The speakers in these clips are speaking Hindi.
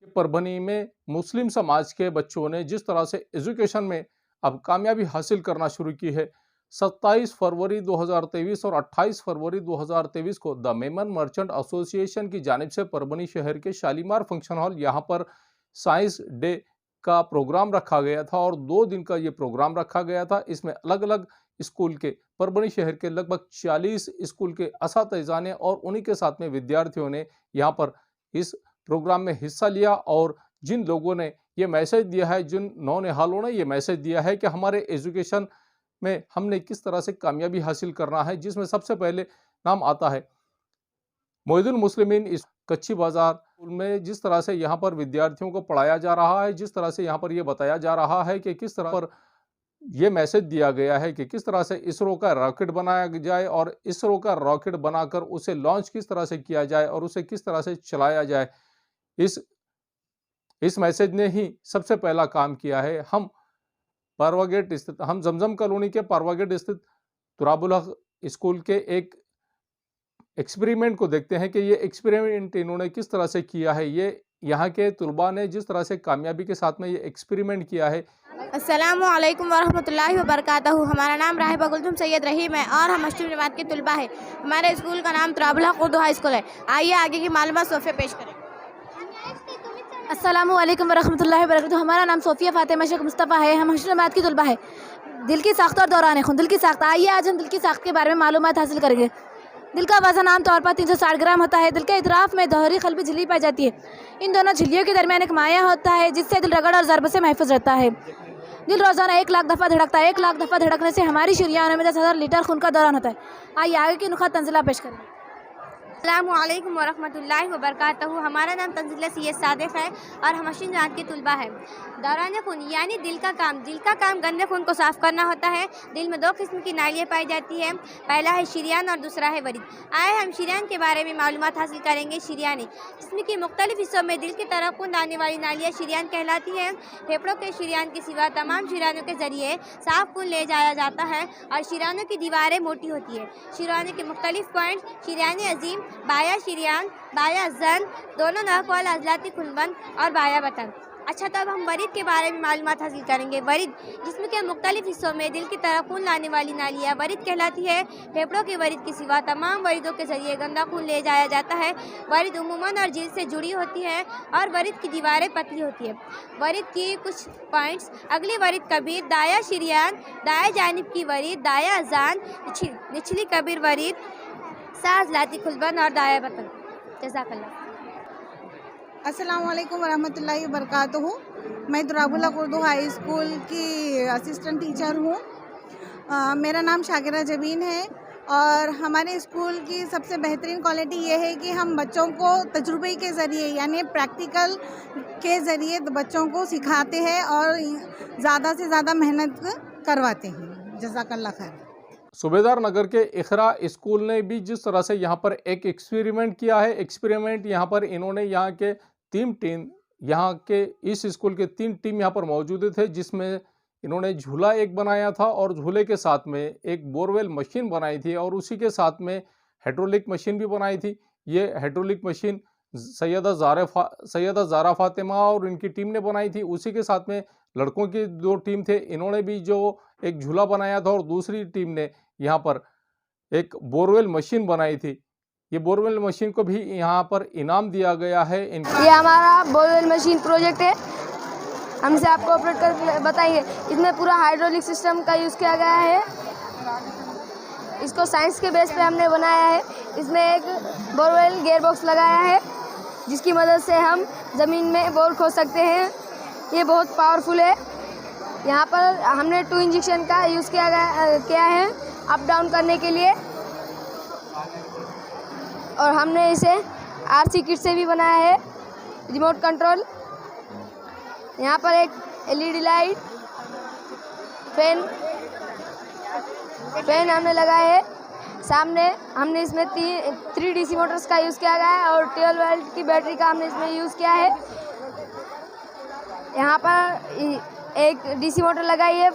परभनी में मुस्लिम समाज के बच्चों ने जिस तरह से एजुकेशन में अब कामयाबी हासिल करना शुरू की है, 27 फरवरी 2023 और 28 फरवरी 2023 को द मेमन मर्चेंट एसोसिएशन की जानिब से परभनी शहर के शालीमार फंक्शन हॉल यहाँ पर साइंस डे का प्रोग्राम रखा गया था और 2 दिन का ये प्रोग्राम रखा गया था। इसमें अलग अलग स्कूल के, परभनी शहर के लगभग 40 स्कूल के असातिज़ा ने और उन्हीं के साथ में विद्यार्थियों ने यहाँ पर इस प्रोग्राम में हिस्सा लिया। और जिन लोगों ने ये मैसेज दिया है, जिन नौनिहालों ने ये मैसेज दिया है कि हमारे एजुकेशन में हमने किस तरह से कामयाबी हासिल करना है, जिसमें सबसे पहले नाम आता है मोइदुल मुस्लिमीन इस कच्ची बाजार में। जिस तरह से यहाँ पर विद्यार्थियों को पढ़ाया जा रहा है, जिस तरह से यहाँ पर यह बताया जा रहा है कि किस तरह पर यह मैसेज दिया गया है कि किस तरह से इसरो का रॉकेट बनाया जाए और इसरो का रॉकेट बनाकर उसे लॉन्च किस तरह से किया जाए और उसे किस तरह से चलाया जाए, इस मैसेज ने ही सबसे पहला काम किया है। हम पारवागेट स्थित, हम जमजम कॉलोनी के पारवागेट स्थित तुराबुल हक स्कूल के एक एक्सपेरिमेंट को देखते हैं कि ये एक्सपेरिमेंट इन्होंने किस तरह से किया है। ये यहाँ के तुलबा ने जिस तरह से कामयाबी के साथ में ये एक्सपेरिमेंट किया है। अस्सलामु अलैकुम वरहमतुल्लाहि वबरकातुहू। हमारा नाम राहिबा गुलजुम सैयद रहीम है और हम अष्टम जमात के तुलबा है। हमारे स्कूल का नाम तुराबुल हक उर्दू हाई स्कूल है। आइए आगे की मालूमात सोफिया पेश करें। अस्सलामु अलैकुम वरहमतुल्लाहि वबरकातुहू। हमारा नाम सोफिया फातिमा शेख मुस्तफ़ा है। हम अष्टम जमात की तुलबा है। दिल की साख्त और दौरान खून, दिल की साख्त। आइए आज हम दिल की साख्त के बारे में मालूमात हासिल करेंगे। दिल का वजन आम तौर पर 360 ग्राम होता है। दिल के इतराफ़ में दोहरी क़ल्बी झिल्ली पाई जाती है। इन दोनों झिल्लियों के दरमियान एक माया होता है जिससे दिल रगड़ और ज़रब से महफूज रहता है। दिल रोज़ाना 1 लाख दफ़ा धड़कता है। 1 लाख दफ़ा धड़कने से हमारी शरीयानों में 10,000 लीटर खून का दौरान होता है। आइए आगे की नुक़ात तंज़ीला पेश करें। अस्सलामु अलैकुम वरहमतुल्लाहि वबरकातुहू। हमारा नाम तंज़ीला सैयद सादिक़ है और हम अष्टम जमात के तुलबा है। दौरान खून यानी दिल का काम गंदे खून को साफ़ करना होता है। दिल में 2 किस्म की नालियाँ पाई जाती हैं, पहला है शरियान और दूसरा है वरीद। आए हम शरियान के बारे में मालूमात हासिल करेंगे। शरियानी जिस्म के मुख्तलिफ हिस्सों में दिल की तरफ खून आने वाली नालियाँ शरियान कहलाती हैं। फेफड़ों के शरियान के सिवा तमाम शरियानों के ज़रिए साफ़ खून ले जाया जाता है और शरियानों की दीवारें मोटी होती है। शरियानों के मुख्तलिफ पॉइंट शरियान अजीम, बाया शरियान, बाया जन, दोनों नाक वाला अजलाती खुनबंद और बाया बटन। अच्छा, तो अब हम वरीद के बारे में मालूमात हासिल करेंगे। वरीद जिस्म के मुख्तलिफ हिस्सों में दिल की तरफ खून लाने वाली नालियाँ वरीद कहलाती है। फेफड़ों के वरीद के सिवा तमाम वरीदों के ज़रिए गंदा खून ले जाया जाता है। वरीद उमूमन और जिल्द से जुड़ी होती है और वरीद की दीवारें पतली होती है। वरीद की कुछ पॉइंट्स: अगली वरीद कबीर, दाया शरियान, दाएँ जानिब की वरीद, दाया अजान, निचली कबीर वरीद, साज लाती खुलबन और दाया बतन। जज़ाकल्लाह। अस्सलामु अलैकुम वरहमतुल्लाहि वबरकातुहू। मैं तुराबुल हक उर्दू हाई स्कूल की असिस्टेंट टीचर हूँ। मेरा नाम शाकिरा जबीन है और हमारे स्कूल की सबसे बेहतरीन क्वालिटी ये है कि हम बच्चों को तजुर्बे के ज़रिए यानी प्रैक्टिकल के ज़रिए बच्चों को सिखाते हैं और ज़्यादा से ज़्यादा मेहनत करवाते हैं। जज़ाकल्लाह खैर। सूबेदार नगर के इखरा स्कूल ने भी जिस तरह से यहाँ पर एक एक्सपेरिमेंट किया है, एक्सपेरिमेंट यहाँ पर इन्होंने यहाँ के 3 टीम, यहाँ के इस स्कूल के 3 टीम यहाँ पर मौजूद थे, जिसमें इन्होंने झूला एक बनाया था और झूले के साथ में एक बोरवेल मशीन बनाई थी और उसी के साथ में हाइड्रोलिक मशीन भी बनाई थी। ये हाइड्रोलिक मशीन सैयदा ज़ारा फातिमा और इनकी टीम ने बनाई थी। उसी के साथ में लड़कों की 2 टीम थे, इन्होंने भी जो एक झूला बनाया था और दूसरी टीम ने यहाँ पर एक बोरवेल मशीन बनाई थी। ये बोरवेल मशीन को भी यहाँ पर इनाम दिया गया है। ये हमारा बोरवेल मशीन प्रोजेक्ट है, हमसे आपको ऑपरेट कर बताएंगे। इसमें पूरा हाइड्रोलिक सिस्टम का यूज़ किया गया है। इसको साइंस के बेस पे हमने बनाया है। इसमें एक बोरवेल गियर बॉक्स लगाया है जिसकी मदद से हम ज़मीन में बोर खोद सकते हैं। ये बहुत पावरफुल है। यहाँ पर हमने 2 इंजेक्शन का यूज़ किया है अप डाउन करने के लिए और हमने इसे RC किट से भी बनाया है, रिमोट कंट्रोल। यहाँ पर एक LED लाइट, फैन हमने लगाया है। सामने हमने इसमें 3 DC मोटर्स का यूज़ किया गया है और 12 वोल्ट की बैटरी का हमने इसमें यूज़ किया है। यहाँ पर एक DC मोटर लगाई है।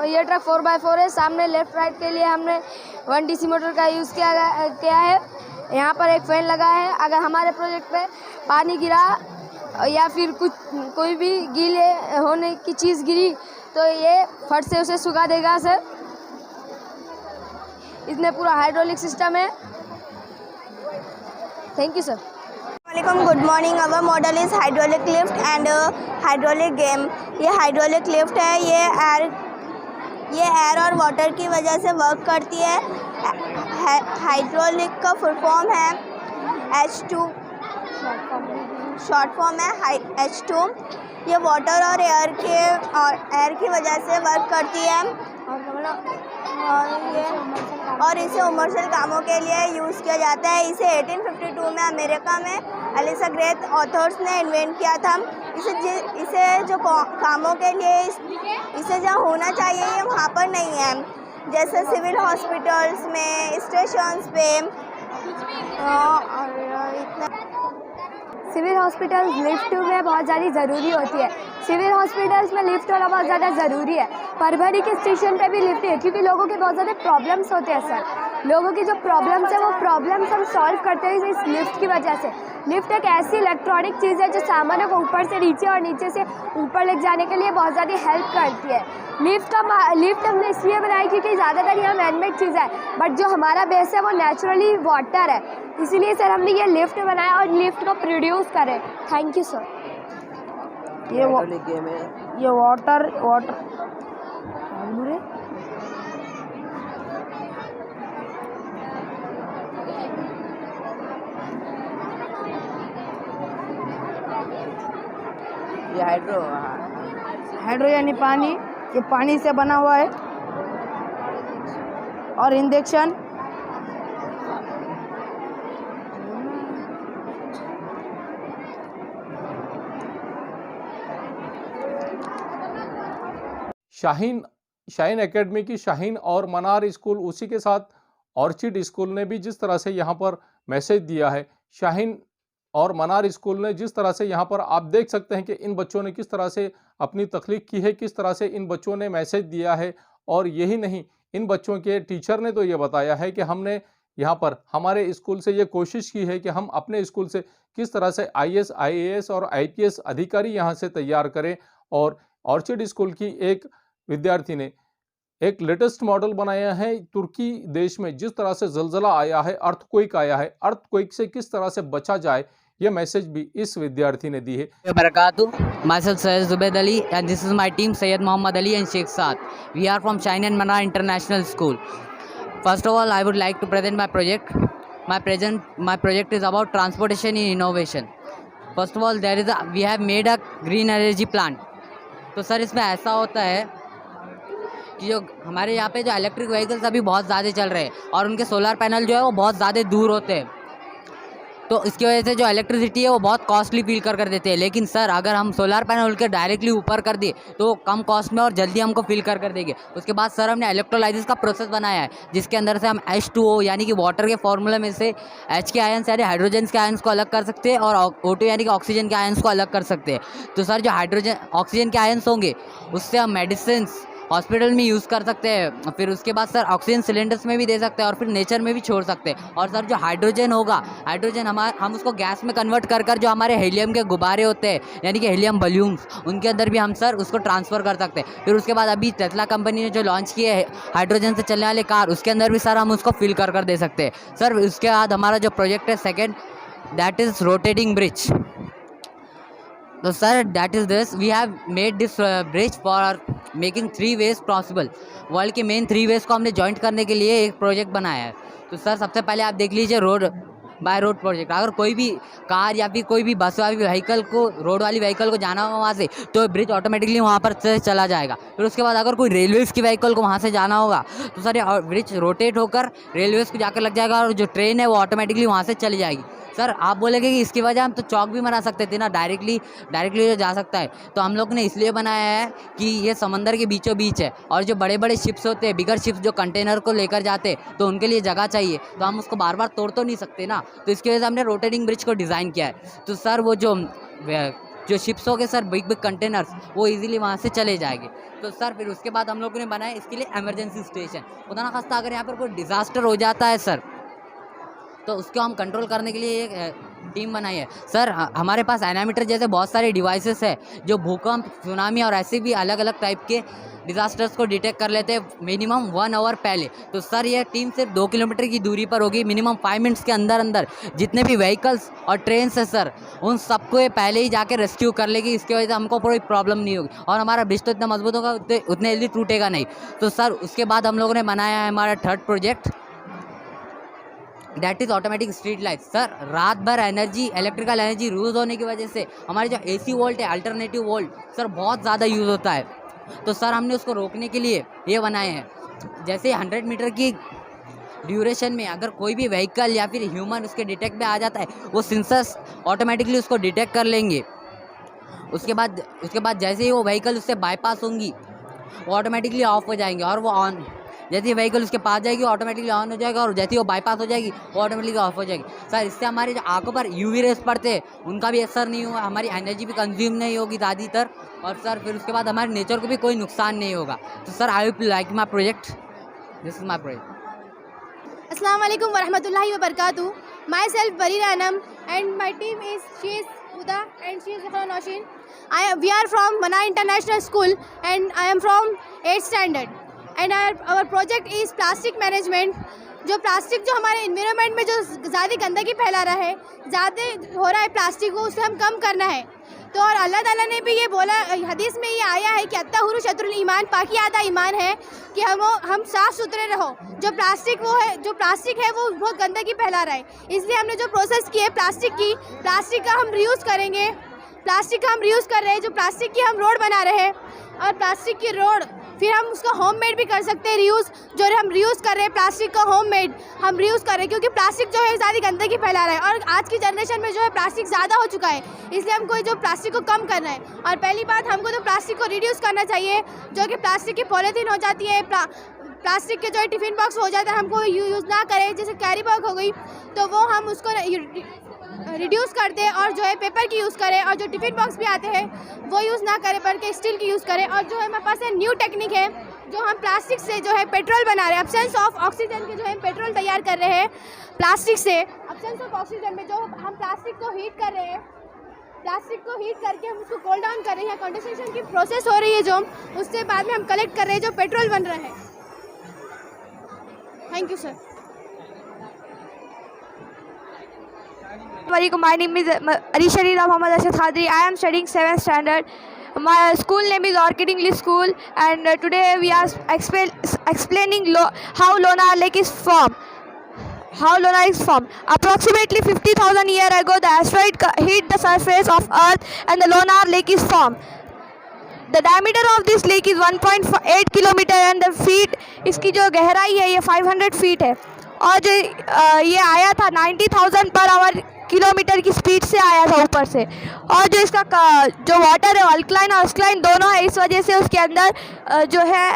ये ट्रक 4x4 है। सामने लेफ़्ट राइट के लिए हमने 1 DC मोटर का यूज़ किया है। यहाँ पर एक फ़ैन लगा है। अगर हमारे प्रोजेक्ट पे पानी गिरा या फिर कुछ कोई भी गीले होने की चीज़ गिरी तो ये फट से उसे सुखा देगा सर। इसमें पूरा हाइड्रोलिक सिस्टम है। Thank you sir. Good morning. Our model is hydraulic lift and hydraulic game. ये हाइड्रोलिक लिफ्ट है, ये एयर और वाटर की वजह से वर्क करती है। हाइड्रोलिक का फुल फॉर्म है H2, शॉर्ट फॉर्म है H2। ये वाटर और एयर की वजह से वर्क करती है और इसे कमर्शियल कामों के लिए यूज़ किया जाता है। इसे 1852 में अमेरिका में एलिसा ग्रेथ ऑथर्स ने इन्वेंट किया था। इसे जो कामों के लिए इसे जहाँ होना चाहिए ये वहाँ पर नहीं है, जैसे सिविल हॉस्पिटल्स में, स्टेशंस पे। सिविल हॉस्पिटल्स लिफ्ट में बहुत ज़्यादा ज़रूरी होती है। सिविल हॉस्पिटल्स में लिफ्ट होना बहुत ज़्यादा ज़रूरी है। परभणी के स्टेशन पे भी लिफ्ट है क्योंकि लोगों के बहुत ज़्यादा प्रॉब्लम्स होते हैं सर। लोगों की जो प्रॉब्लम्स है वो प्रॉब्लम्स हम सॉल्व करते हैं इस लिफ्ट की वजह से। लिफ्ट एक ऐसी इलेक्ट्रॉनिक चीज़ है जो सामानों को ऊपर से नीचे और नीचे से ऊपर ले जाने के लिए बहुत ज़्यादा हेल्प करती है। लिफ्ट हमने इसलिए बनाई क्योंकि ज़्यादातर यहाँ मैनमेड चीज़ है, बट जो हमारा बेस है वो नेचुरली वाटर है, इसीलिए सर हमने ये लिफ्ट बनाया और लिफ्ट को प्रोड्यूस करें। Thank you sir. ये वाटर ये हाइड्रो यानी पानी, ये पानी से बना हुआ है। और इंजेक्शन शाहीन एकेडमी की शाहीन और मनार स्कूल, उसी के साथ ऑर्चिड स्कूल ने भी जिस तरह से यहाँ पर मैसेज दिया है, शाहीन और मनार स्कूल ने जिस तरह से यहाँ पर आप देख सकते हैं कि इन बच्चों ने किस तरह से अपनी तख्लीक की है, किस तरह से इन बच्चों ने मैसेज दिया है। और यही नहीं, इन बच्चों के टीचर ने तो ये बताया है कि हमने यहाँ पर हमारे स्कूल से ये कोशिश की है कि हम अपने स्कूल से किस तरह से IAS, IAS और IPS अधिकारी यहाँ से तैयार करें। और ऑर्चिड स्कूल की एक विद्यार्थी ने एक लेटेस्ट मॉडल बनाया है। तुर्की देश में जिस तरह से जलजला आया है, अर्थक्वेक आया है, अर्थक्वेक से किस तरह से बचा जाए, ये मैसेज भी इस विद्यार्थी ने दी है। Myself Syed Zubaid Ali and this is my team Syed Muhammad Ali and Sheikh Saad. We are from Shahin and Manar International School. First of all, I would like to present my project. My project is about transportation in innovation. First of all, we have made a green energy plant. तो सर इसमें ऐसा होता है कि जो हमारे यहाँ पे जो इलेक्ट्रिक व्हीकल्स अभी बहुत ज़्यादा चल रहे हैं और उनके सोलर पैनल जो है वो बहुत ज़्यादा दूर होते हैं, तो इसकी वजह से जो इलेक्ट्रिसिटी है वो बहुत कॉस्टली फील कर देते हैं। लेकिन सर अगर हम सोलर पैनल उनके डायरेक्टली ऊपर कर दिए तो वो कम कॉस्ट में और जल्दी हमको फील कर देंगे। उसके बाद सर हमने इलेक्ट्रोलाइसिस का प्रोसेस बनाया है, जिसके अंदर से हम H2O यानी कि वाटर के फॉर्मूले में से H के आयन्स यानी हाइड्रोजन के आयन्स को अलग कर सकते हैं और O2 यानी कि ऑक्सीजन के आयन्स को अलग कर सकते हैं। तो सर जो ऑक्सीजन के आयन्स होंगे उससे हम मेडिसिन हॉस्पिटल में यूज़ कर सकते हैं, फिर उसके बाद सर ऑक्सीजन सिलेंडर्स में भी दे सकते हैं और फिर नेचर में भी छोड़ सकते हैं। और सर जो हाइड्रोजन होगा, हाइड्रोजन हम उसको गैस में कन्वर्ट कर जो हमारे हीलियम के गुब्बारे होते हैं यानी कि हीलियम बलून्स, उनके अंदर भी हम सर उसको ट्रांसफ़र कर सकते हैं। फिर उसके बाद अभी टेस्ला कंपनी ने जो लॉन्च किए है हाइड्रोजन से चलने वाले कार, उसके अंदर भी सर हम उसको फिल कर दे सकते हैं। सर उसके बाद हमारा जो प्रोजेक्ट है second, that is rotating bridge. तो sir that is this, we have made this bridge for making 3 ways possible. World के मेन 3 वेज को हमने जॉइंट करने के लिए एक प्रोजेक्ट बनाया है। तो सर सबसे पहले आप देख लीजिए रोड बाय रोड प्रोजेक्ट। अगर कोई भी कार या फिर कोई भी बस वाली व्हीकल को, रोड वाली व्हीकल को जाना होगा वहाँ से, तो ब्रिज ऑटोमेटिकली वहाँ पर से चला जाएगा। फिर उसके बाद अगर कोई रेलवेज़ की व्हीकल को वहाँ से जाना होगा तो सर ये ब्रिज रोटेट होकर रेलवेज़ को जाकर लग जाएगा और जो ट्रेन है वो ऑटोमेटिकली वहाँ से चली जाएगी। सर आप बोलेंगे कि इसकी वजह हम तो चौक भी बना सकते थे ना, डायरेक्टली जो जा सकता है। तो हम लोग ने इसलिए बनाया है कि ये समंदर के बीचों बीच है और जो बड़े बड़े शिप्स होते हैं, बिगर शिप्स जो कंटेनर को लेकर जाते हैं, तो उनके लिए जगह चाहिए, तो हम उसको बार बार तोड़ तो नहीं सकते ना, तो इसकी वजह से हमने रोटेटिंग ब्रिज को डिज़ाइन किया है। तो सर वो जो शिप्स हो गए सर, बिग कंटेनर्स, वो इजीली वहाँ से चले जाएंगे। तो सर फिर उसके बाद हम लोगों ने बनाया इसके लिए इमरजेंसी स्टेशन। खुदा ना खास्ता अगर यहाँ पर कोई डिज़ास्टर हो जाता है सर, तो उसको हम कंट्रोल करने के लिए एक टीम बनाई है सर। हमारे पास एनामीटर जैसे बहुत सारे डिवाइसेस है जो भूकंप, सुनामी और ऐसे भी अलग अलग टाइप के डिज़ास्टर्स को डिटेक्ट कर लेते हैं मिनिमम 1 आवर पहले। तो सर ये टीम सिर्फ 2 किलोमीटर की दूरी पर होगी, मिनिमम 5 मिनट्स के अंदर अंदर जितने भी व्हीकल्स और ट्रेन्स है सर उन सबको ये पहले ही जाके रेस्क्यू कर लेगी। इसकी वजह से हमको कोई प्रॉब्लम नहीं होगी और हमारा ब्रिज तो इतना मजबूत होगा, उतने जल्दी टूटेगा नहीं। तो सर उसके बाद हम लोगों ने बनाया है हमारा third project, that is automatic street light. Sir रात भर एनर्जी, इलेक्ट्रिकल एनर्जी यूज़ होने की वजह से हमारे जो AC वोल्ट है, अल्टरनेटिव वोल्ट सर बहुत ज़्यादा यूज़ होता है। तो सर हमने उसको रोकने के लिए ये बनाए हैं। जैसे 100 मीटर की ड्यूरेशन में अगर कोई भी व्हीकल या फिर ह्यूमन उसके डिटेक्ट में आ जाता है, वो सेंसर्स ऑटोमेटिकली उसको डिटेक्ट कर लेंगे। उसके बाद जैसे ही वो व्हीकल उससे बाईपास होंगी वो ऑटोमेटिकली ऑफ हो जाएंगे और वो ऑन, जैसे ही व्हीकल उसके पास जाएगी ऑटोमेटिकली ऑन हो जाएगा और जैसे ही वो बाईपास हो जाएगी वो ऑटोमेटिकली ऑफ हो जाएगी। सर इससे हमारी जो आंखों पर UV रेस पड़ते हैं उनका भी असर नहीं हुआ, हमारी एनर्जी भी कंज्यूम नहीं होगी ज़्यादातर, और सर फिर उसके बाद हमारे नेचर को भी कोई नुकसान नहीं होगा। तो sir I will like my project, this is my project. अस्सलाम वालेकुम वरहमतुल्लाहि वबरकातुहू। Myself Bareera Anam and my team is she is Huda and she is Zahra Nausheen. We are from Mana International School and I am from 8th standard. And our project is plastic management. जो प्लास्टिक जो हमारे इन्वायरमेंट में जो ज़्यादा गंदगी फैला रहा है, ज़्यादा हो रहा है प्लास्टिक को, उसे हम कम करना है। तो और अल्लाह ताला ने भी ये बोला, हदीस में ये आया है कि अत्तहुरु शत्रुल ईमान, पाकी आधा ईमान है कि हम साफ़ सुथरे रहो। जो प्लास्टिक है वो बहुत गंदगी फैला रहा है, इसलिए हमने जो प्रोसेस की है प्लास्टिक का हम रीयूज़ करेंगे। प्लास्टिक का हम रीयूज़ कर रहे हैं, जो प्लास्टिक की हम रोड बना रहे हैं और प्लास्टिक की रोड फिर हम उसका होममेड भी कर सकते हैं रीयूज़। जो हम रीयूज़ कर रहे हैं प्लास्टिक का होममेड हम रीयूज़ कर रहे हैं, क्योंकि प्लास्टिक जो है ज़्यादा गंदगी फैला रहा है और आज की जनरेशन में जो है प्लास्टिक ज़्यादा हो चुका है, इसलिए हमको जो प्लास्टिक को कम करना है। और पहली बात हमको तो प्लास्टिक को रिड्यूस करना चाहिए, जो कि प्लास्टिक की पॉलीथीन हो जाती है, प्लास्टिक के जो है टिफ़िन बॉक्स हो जाता है, हमको यूज़ ना करें। जैसे कैरी बैग हो गई तो वो हम उसको रिड्यूस कर दें और जो है पेपर की यूज़ करें, और जो टिफ़िन बॉक्स भी आते हैं वो यूज़ ना करें बल्कि स्टील की यूज़ करें। और जो है हमारे पास न्यू टेक्निक है, जो हम प्लास्टिक से जो है पेट्रोल बना रहे हैं, एब्सेंस ऑफ ऑक्सीजन के जो है पेट्रोल तैयार कर रहे हैं प्लास्टिक से। एब्सेंस ऑफ ऑक्सीजन में जो हम प्लास्टिक को हीट कर रहे हैं, प्लास्टिक को हीट करके हम उसको कोल डाउन कर रहे हैं, कंडेंसेशन की प्रोसेस हो रही है जो उससे बाद में हम कलेक्ट कर रहे हैं जो पेट्रोल बन रहा है। Thank you sir. My name is Arisha Muhammad Ashad Khadri. I am studying 7th standard. My school name is Orchid English School, and today we are explaining how Lonar Lake is formed. Approximately 50,000 years ago, the asteroid hit the surface of Earth, and the Lonar Lake is formed. The diameter of this lake is 1.8 kilometer, and the feet इसकी जो गहराई है ये 500 feet है। और जो ये आया था 90,000 पर आवर किलोमीटर की स्पीड से आया था ऊपर से। और जो इसका जो वाटर है अल्कलाइन और अस्कलाइन दोनों है, इस वजह से उसके अंदर जो है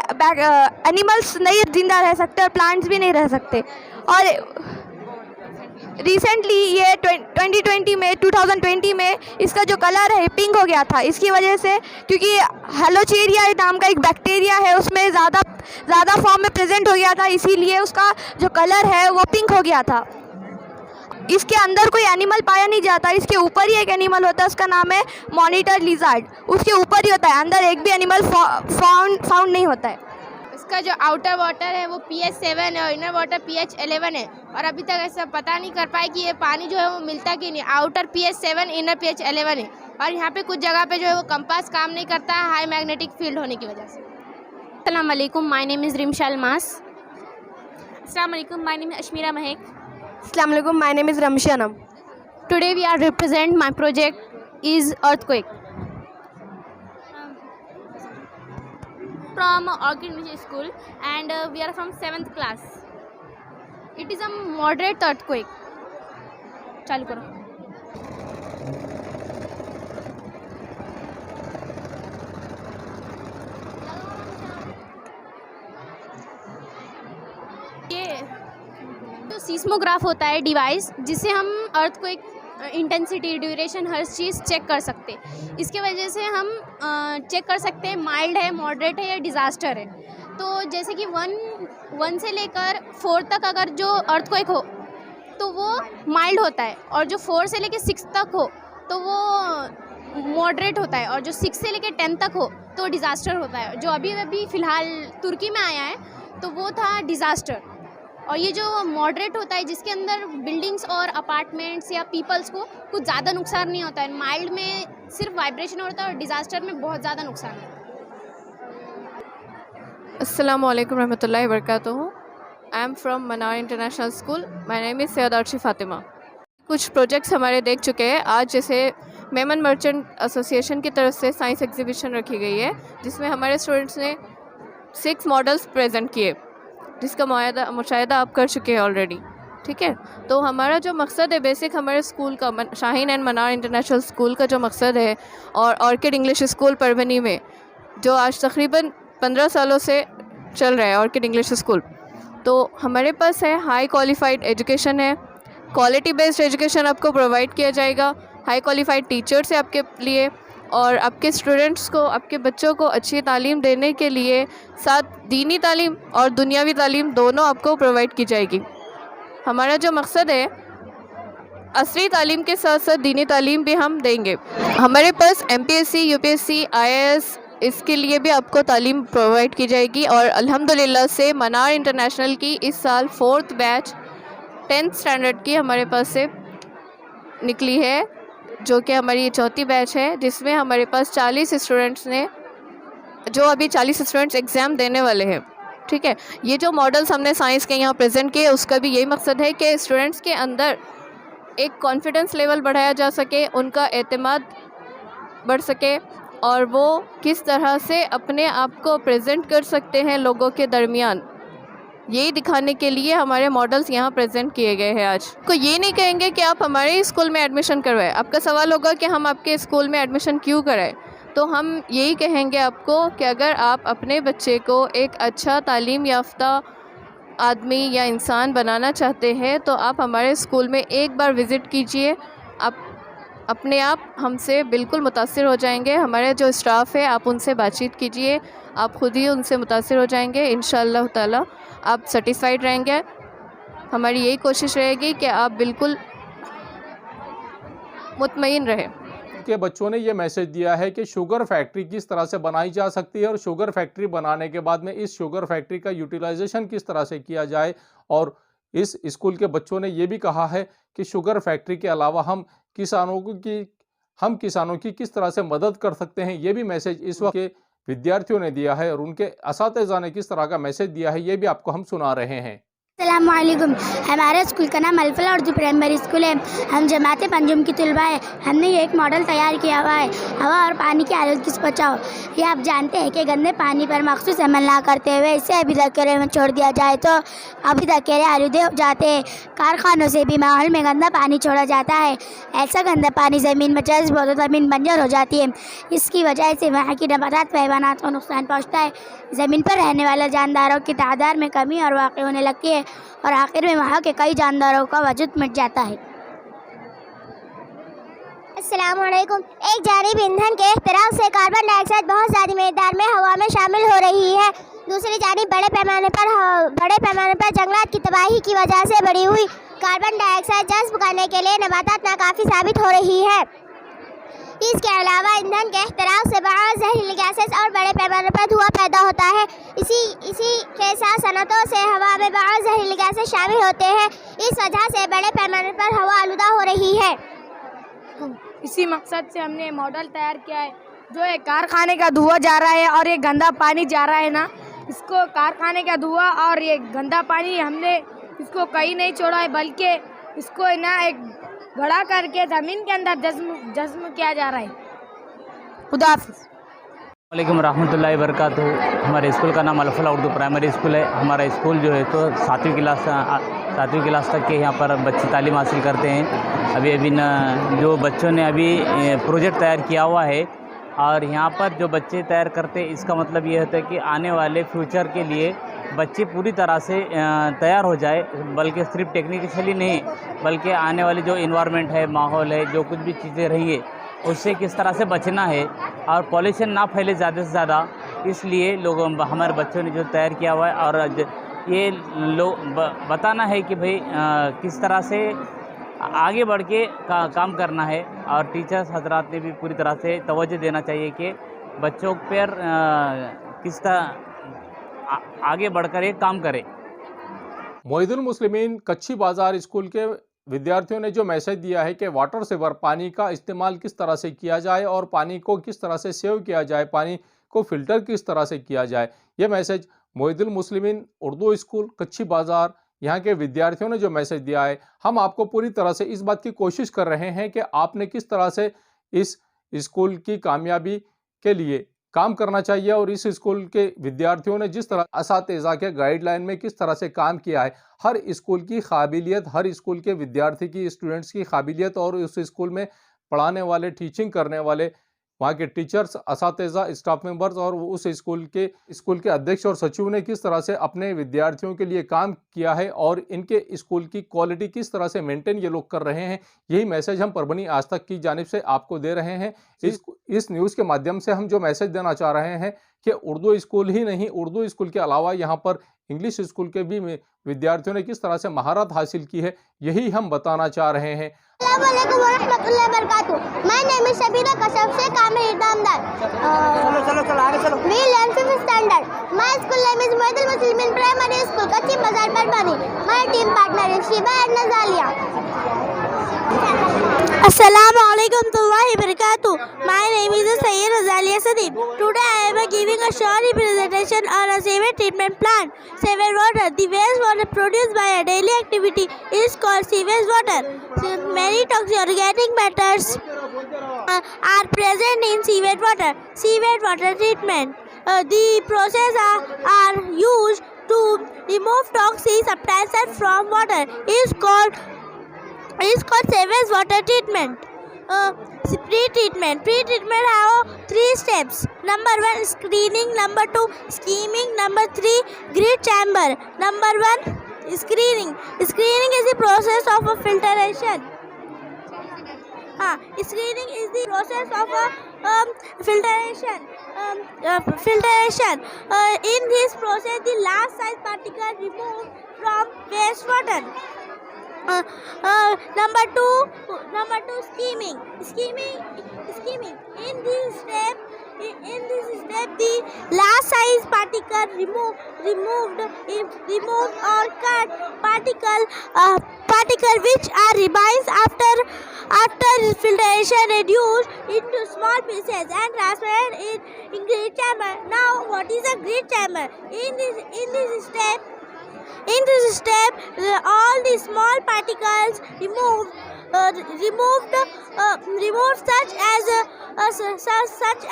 एनिमल्स नहीं जिंदा रह सकते और प्लांट्स भी नहीं रह सकते। और रिसेंटली ये 2020 में इसका जो कलर है पिंक हो गया था, इसकी वजह से क्योंकि हेलोचेरिया नाम का एक बैक्टीरिया है उसमें ज़्यादा फॉर्म में प्रेजेंट हो गया था, इसीलिए उसका जो कलर है वो पिंक हो गया था। इसके अंदर कोई एनिमल पाया नहीं जाता, इसके ऊपर ही एक एनिमल होता है, उसका नाम है मॉनिटर लिजार्ड, उसके ऊपर ही होता है, अंदर एक भी एनिमल फाउंड नहीं होता है। इसका जो आउटर वाटर है वो pH 7 है और इनर वाटर pH 11 है, और अभी तक ऐसा पता नहीं कर पाए कि ये पानी जो है वो मिलता कि नहीं। आउटर pH 7 इनर pH 11 है, और यहाँ पे कुछ जगह पे जो है वो कंपास काम नहीं करता है हाई मैग्नेटिक फील्ड होने की वजह से। अस्सलाम वालेकुम, my name is Rimsha Almas. अस्सलाम वालेकुम, my name is Ashmira Mahak. अस्सलाम वालेकुम, my name is Ramshi Anam. Today we are represent my project is earthquake from Orchid English School, and we are from 7th class. It is a moderate earthquake. चालू करो। ये जो सीस्मोग्राफ होता है डिवाइस, जिसे हम अर्थक्वेक इंटेंसिटी, ड्यूरेशन, हर चीज़ चेक कर सकते हैं। इसके वजह से हम चेक कर सकते हैं माइल्ड है, मॉडरेट है या डिज़ास्टर है। तो जैसे कि 1 से लेकर 4 तक अगर जो अर्थक्वेक हो तो वो माइल्ड होता है, और जो 4 से लेके 6 तक हो तो वो मॉडरेट होता है, और जो 6 से लेके 10 तक हो तो डिज़ास्टर होता है। जो अभी फ़िलहाल तुर्की में आया है तो वो था डिज़ास्टर। और ये जो मॉडरेट होता है जिसके अंदर बिल्डिंग्स और अपार्टमेंट्स या पीपल्स को कुछ ज़्यादा नुकसान नहीं होता है, माइल्ड में सिर्फ वाइब्रेशन होता है और डिज़ास्टर में बहुत ज़्यादा नुकसान होता है। Assalamu alaikum warahmatullahi wabarakatuh. I am from Manar international school. My name is Syed Arshi Fatima. कुछ प्रोजेक्ट्स हमारे देख चुके हैं आज, जैसे मेमन मर्चेंट एसोसिएशन की तरफ से साइंस एग्जीबिशन रखी गई है जिसमें हमारे स्टूडेंट्स ने 6 मॉडल्स प्रेजेंट किए जिसका मुशाहिदा आप कर चुके हैं ऑलरेडी। ठीक है, तो हमारा जो मकसद है बेसिक हमारे स्कूल का Shaheen and Manar international school का जो मकसद है, और ऑर्किड इंग्लिश स्कूल परवनी में जो आज तकरीबन 15 सालों से चल रहा है ऑर्किड इंग्लिश स्कूल, तो हमारे पास है हाई क्वालिफाइड एजुकेशन है, क्वालिटी बेस्ड एजुकेशन आपको प्रोवाइड किया जाएगा, हाई क्वालिफाइड टीचर्स है आपके लिए, और आपके स्टूडेंट्स को, आपके बच्चों को अच्छी तालीम देने के लिए साथ दीनी तालीम और दुनियावी तालीम दोनों आपको प्रोवाइड की जाएगी। हमारा जो मकसद है असली तालीम के साथ साथ दीनी तालीम भी हम देंगे। हमारे पास MPSC, UPSC, IAS इसके लिए भी आपको तालीम प्रोवाइड की जाएगी, और अल्हम्दुलिल्लाह से मनार इंटरनेशनल की इस साल 4th बैच 10th स्टैंडर्ड की हमारे पास से निकली है, जो कि हमारी ये 4थी बैच है, जिसमें हमारे पास 40 स्टूडेंट्स ने, जो अभी 40 स्टूडेंट्स एग्ज़ाम देने वाले हैं। ठीक है, ये जो मॉडल्स हमने साइंस के यहाँ प्रेजेंट किए उसका भी यही मकसद है कि स्टूडेंट्स के अंदर एक कॉन्फिडेंस लेवल बढ़ाया जा सके, उनका एतमाद बढ़ सके, और वो किस तरह से अपने आप को प्रेजेंट कर सकते हैं लोगों के दरमियान, यही दिखाने के लिए हमारे मॉडल्स यहाँ प्रेजेंट किए गए हैं आज। तो ये नहीं कहेंगे कि आप हमारे स्कूल में एडमिशन करवाएं, आपका सवाल होगा कि हम आपके स्कूल में एडमिशन क्यों कराएं, तो हम यही कहेंगे आपको कि अगर आप अपने बच्चे को एक अच्छा तालीम याफ्ता आदमी या इंसान बनाना चाहते हैं तो आप हमारे स्कूल में एक बार विज़िट कीजिए, आप अपने आप हमसे बिल्कुल मुतासिर हो जाएंगे। हमारे जो स्टाफ है आप उनसे बातचीत कीजिए, आप खुद ही उनसे मुतासिर हो जाएंगे, इंशाअल्लाह ताला आप सेटिस्फाइड रहेंगे। हमारी यही कोशिश रहेगी कि आप बिल्कुल मुतमईन रहें। के बच्चों ने ये मैसेज दिया है कि शुगर फैक्ट्री किस तरह से बनाई जा सकती है और शुगर फैक्ट्री बनाने के बाद में इस शुगर फैक्ट्री का यूटिलाइजेशन किस तरह से किया जाए, और इस स्कूल के बच्चों ने ये भी कहा है कि शुगर फैक्ट्री के अलावा हम किसानों की किस तरह से मदद कर सकते हैं। ये भी मैसेज इस वक्त के विद्यार्थियों ने दिया है और उनके असातिज़ा ने किस तरह का मैसेज दिया है ये भी आपको हम सुना रहे हैं। अस्सलाम वालेकुम। हमारे स्कूल का नाम अल-फलाह उर्दू प्राइमरी स्कूल है। हम जमात पंजुम की तलबा है। हमने ये एक मॉडल तैयार किया हुआ है, हवा और पानी की आलूदगी से बचाओ। ये आप जानते हैं कि गंदे पानी पर मखसूस अमल ना करते हुए इसे अभी धकेरे में छोड़ दिया जाए तो अभी धकेरे आलूदे हो जाते हैं। कारखानों से भी माहौल में गंदा पानी छोड़ा जाता है। ऐसा गंदा पानी ज़मीन में जज्ब हो तो ज़मीन बंजर हो जाती है। इसकी वजह से वहाँ की नबातात व हैवानात को नुकसान पहुँचता है। ज़मीन पर रहने वाले जानदारों की तादाद में कमी और वाक़ होने लगती है और आखिर में वहाँ के कई जानदारों का वजूद मिट जाता है। अस्सलाम वालेकुम। एक जानिब ईंधन के इख्तिराज से कार्बन डाइऑक्साइड बहुत ज़्यादा मिक़दार में हवा में शामिल हो रही है, दूसरी जानिब बड़े पैमाने पर जंगलात की तबाही की वजह से बढ़ी हुई कार्बन डाइऑक्साइड जज्ब करने के लिए नबातात नाकाफ़ी साबित हो रही है। इसके अलावा ईंधन के इख्तिराज से बहुत जहरीली गैसेस और बड़े पैमाने पर धुआं पैदा होता है। इसी के साथ सनतों से हवा में बहुत जहरीली गैसेस शामिल होते हैं। इस वजह से बड़े पैमाने पर हवा आलूदा हो रही है। इसी मकसद से हमने मॉडल तैयार किया है। जो एक कारखाने का धुआं जा रहा है और ये गंदा पानी जा रहा है ना, इसको कारखाने का धुआं और ये गंदा पानी हमने इसको कहीं नहीं छोड़ा है, बल्कि इसको ना एक गड़ा करके ज़मीन के अंदर जज्म किया जा रहा है। खुदा हाफ़िज़। वालेकुम रहमतुल्लाहि व बरकातहू। हमारे स्कूल का नाम अल-फलाह उर्दू प्राइमरी स्कूल है। हमारा स्कूल जो है तो 7वीं क्लास तक के यहाँ पर बच्चे तालीम हासिल करते हैं। अभी जो बच्चों ने अभी प्रोजेक्ट तैयार किया हुआ है और यहाँ पर जो बच्चे तैयार करते हैं इसका मतलब ये होता है कि आने वाले फ्यूचर के लिए बच्चे पूरी तरह से तैयार हो जाए, बल्कि सिर्फ टेक्निकली नहीं बल्कि आने वाली जो इन्वायरमेंट है, माहौल है, जो कुछ भी चीज़ें रहेंगी उससे किस तरह से बचना है और पॉल्यूशन ना फैले ज़्यादा से ज़्यादा, इसलिए लोगों हमारे बच्चों ने जो तैयार किया हुआ है। और ये बताना है कि भाई किस तरह से आगे बढ़ के काम करना है, और टीचर्स हजरात ने भी पूरी तरह से तवज्जो देना चाहिए कि बच्चों पर किस तरह आगे बढ़कर ये काम करें। मोहिदुल मुस्लिमीन कच्ची बाज़ार स्कूल के विद्यार्थियों ने जो मैसेज दिया है कि वाटर सेवर पानी का इस्तेमाल किस तरह से किया जाए और पानी को किस तरह से सेव किया जाए, पानी को फ़िल्टर किस तरह से किया जाए, ये मैसेज मोहिदुल मुस्लिमीन उर्दू स्कूल कच्ची बाज़ार यहाँ के विद्यार्थियों ने जो मैसेज दिया है, हम आपको पूरी तरह से इस बात की कोशिश कर रहे हैं कि आपने किस तरह से इस स्कूल की कामयाबी के लिए काम करना चाहिए और इस स्कूल के विद्यार्थियों ने जिस तरह असातिज़ा के गाइडलाइन में किस तरह से काम किया है, हर स्कूल की काबिलियत, हर स्कूल के विद्यार्थी की, स्टूडेंट्स की काबिलियत और उस स्कूल में पढ़ाने वाले, टीचिंग करने वाले वहाँ के टीचर्स, असातिज़ा, स्टाफ मेंबर्स और उस स्कूल के अध्यक्ष और सचिव ने किस तरह से अपने विद्यार्थियों के लिए काम किया है और इनके स्कूल की क्वालिटी किस तरह से मेंटेन ये लोग कर रहे हैं, यही मैसेज हम परभनी आज तक की जानिब से आपको दे रहे हैं। इस न्यूज़ के माध्यम से हम जो मैसेज देना चाह रहे हैं कि उर्दू स्कूल ही नहीं, उर्दू स्कूल के अलावा यहाँ पर इंग्लिश स्कूल के भी विद्यार्थियों ने किस तरह से महारत हासिल की है, यही हम बताना चाह रहे हैं। अस्सलामुअलैकुम वरहमतुल्लाहि वबरकातुहू। My name is Shabira Kashaf Shaikh Kamil Inamdar. चलो आगे चलो। We learn 5th standard. My school name is Mohidul Muslimeen primary school Kachchi Bazaar Parbhani. My team partner is Shiba and Najaliya. Assalamu alaikum warahmatullahi wabarakatuh. My name is Sayyid Azalia Sadeep. Today I am giving a short presentation on a sewage treatment plant. Sewage water, the waste water produced by a daily activity, is called sewage water. Many toxic organic matters are present in sewage water. Sewage water treatment. The process are used to remove toxic substances from water. Is called sewage water treatment. Pre-treatment. Pre-treatment have 3 steps. Number 1, screening. Number 2, skimming. Number 3, grit chamber. Number 1, screening. Screening is the process of a filtration. Screening is the process of a filtration. In this process, the last size particle removed from wastewater. Number two, skimming. In this step, the last size particle removed or cut particle which are revised after filtration, reduced into small pieces and transferred in grit chamber. Now, what is a grit chamber? In this step, all the small particles removed, such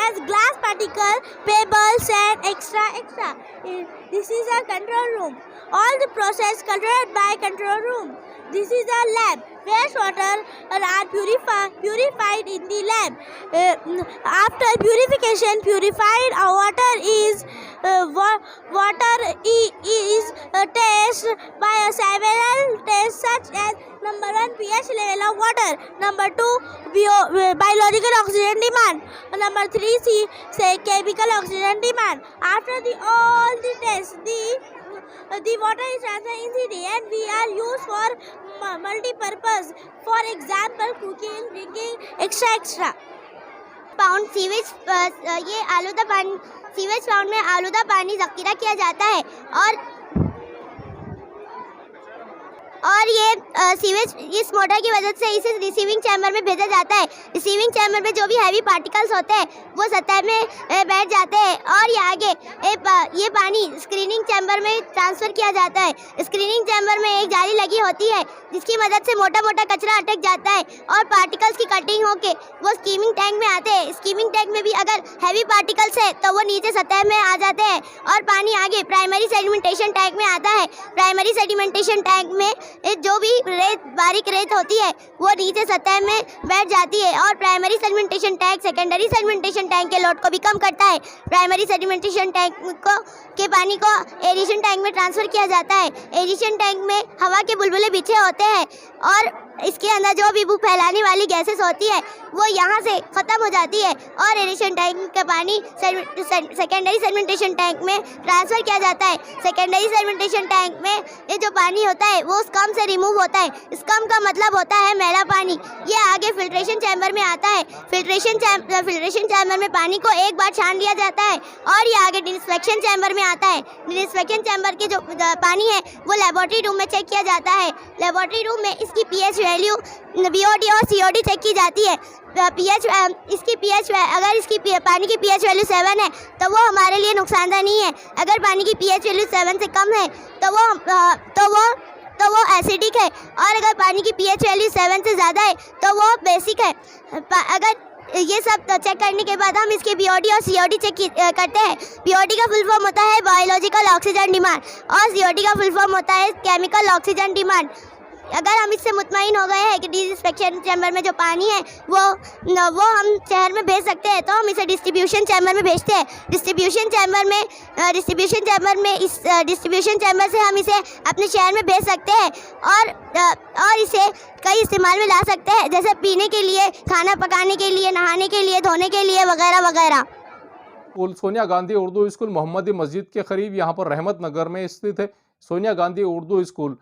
as glass particle, pebbles, sand, etc. This is a control room. All the process controlled by control room. This is a lab. Wastewater are purified in the lab. After purification, purified water is tested by several tests such as number 1, pH level of water. Number 2, biological oxygen demand. Number 3, chemical oxygen demand. After all the tests, the water is transferred in the and we are used for multi-purpose. For example, cooking, drinking, etc. Pound sewage ये आलूदा पानी सीवेज पाउंड में आलूदा पानी ज़ख़ीरा किया जाता है और ये सीवेज इस मोटर की मदद से इसे रिसीविंग चैम्बर में भेजा जाता है। रिसीविंग चैम्बर में जो भी हैवी पार्टिकल्स होते हैं वो सतह में बैठ जाते हैं और ये आगे ये पानी स्क्रीनिंग चैम्बर में ट्रांसफ़र किया जाता है। स्क्रीनिंग चैम्बर में एक जाली लगी होती है जिसकी मदद से मोटा मोटा कचरा अटक जाता है और पार्टिकल्स की कटिंग होके वो स्कीमिंग टैंक में आते हैं। स्कीमिंग टैंक में भी अगर हैवी पार्टिकल्स है तो वो नीचे सतह में आ जाते हैं और पानी आगे प्राइमरी सेडिमेंटेशन टैंक में आता है। प्राइमरी सेडिमेंटेशन टैंक में जो भी बारीक रेत होती है वो नीचे सतह में बैठ जाती है और primary sedimentation tank secondary sedimentation tank के लोड को भी कम करता है। प्राइमरी सेडिमेंटेशन टैंक के पानी को एरिएशन टैंक में ट्रांसफ़र किया जाता है। एरिएशन टैंक में हवा के बुलबुले बिछे होते हैं और इसके अंदर जो भी बू फैलाने वाली गैसेस होती है वो यहाँ से ख़त्म हो जाती है और एरेशन टैंक का पानी सेकेंडरी सेडिमेंटेशन टैंक में ट्रांसफ़र किया जाता है। सेकेंडरी सेडिमेंटेशन टैंक में ये जो पानी होता है वो स्कम से रिमूव होता है। स्कम का मतलब होता है मैला पानी। ये आगे फिल्ट्रेशन चैम्बर में आता है। फिल्ट्रेशन चैम्बर में पानी को एक बार छान लिया जाता है और ये आगे डिसइंफेक्शन चैम्बर में आता है। डिसइंफेक्शन चैम्बर के जो पानी है वो लेबोरेटरी रूम में चेक किया जाता है। लेबोरेटरी रूम में इसकी पीएच वैल्यू बीओडी और सीओडी चेक की जाती है। अगर इसकी पानी की पीएच वैल्यू 7 है तो वो हमारे लिए नुकसानदायक नहीं है। अगर पानी की पीएच वैल्यू 7 से कम है तो वो एसिडिक है और अगर पानी की पीएच वैल्यू 7 से ज़्यादा है तो वो बेसिक है। अगर ये सब चेक करने के बाद हम इसके बीओडी और सीओडी चेक करते हैं। बीओडी का फुल फॉर्म होता है बायोलॉजिकल ऑक्सीजन डिमांड और सीओडी का फुल फॉर्म होता है केमिकल ऑक्सीजन डिमांड। अगर हम इससे मुतमईन हो गए हैं कि डिसइंफेक्शन चैम्बर में जो पानी है वो हम शहर में भेज सकते हैं तो हम इसे डिस्ट्रीब्यूशन चैम्बर में भेजते हैं। डिस्ट्रीब्यूशन चैम्बर से हम इसे अपने शहर में भेज सकते हैं और इसे कई इस्तेमाल में ला सकते हैं, जैसे पीने के लिए, खाना पकाने के लिए, नहाने के लिए, धोने के लिए वगैरह वगैरह। स्कूल सोनिया गांधी उर्दू स्कूल मोहम्मदी मस्जिद के करीब यहाँ पर रहमत नगर में स्थित है। सोनिया गांधी उर्दू स्कूल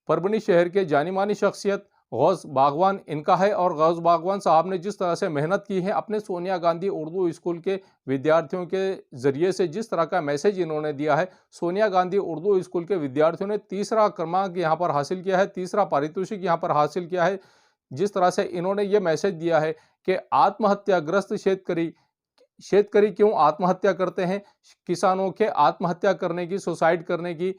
परभनी शहर के जानी मानी शख्सियत गौस बागवान इनका है और गौस बागवान साहब ने जिस तरह से मेहनत की है अपने सोनिया गांधी उर्दू स्कूल के विद्यार्थियों के ज़रिए से, जिस तरह का मैसेज इन्होंने दिया है। सोनिया गांधी उर्दू स्कूल के विद्यार्थियों ने तीसरा क्रमांक यहाँ पर हासिल किया है, तीसरा पारितोषिक यहाँ पर हासिल किया है। जिस तरह से इन्होंने ये मैसेज दिया है कि आत्महत्याग्रस्त शेतकरी क्यों आत्महत्या करते हैं, किसानों के आत्महत्या करने की, सुसाइड करने की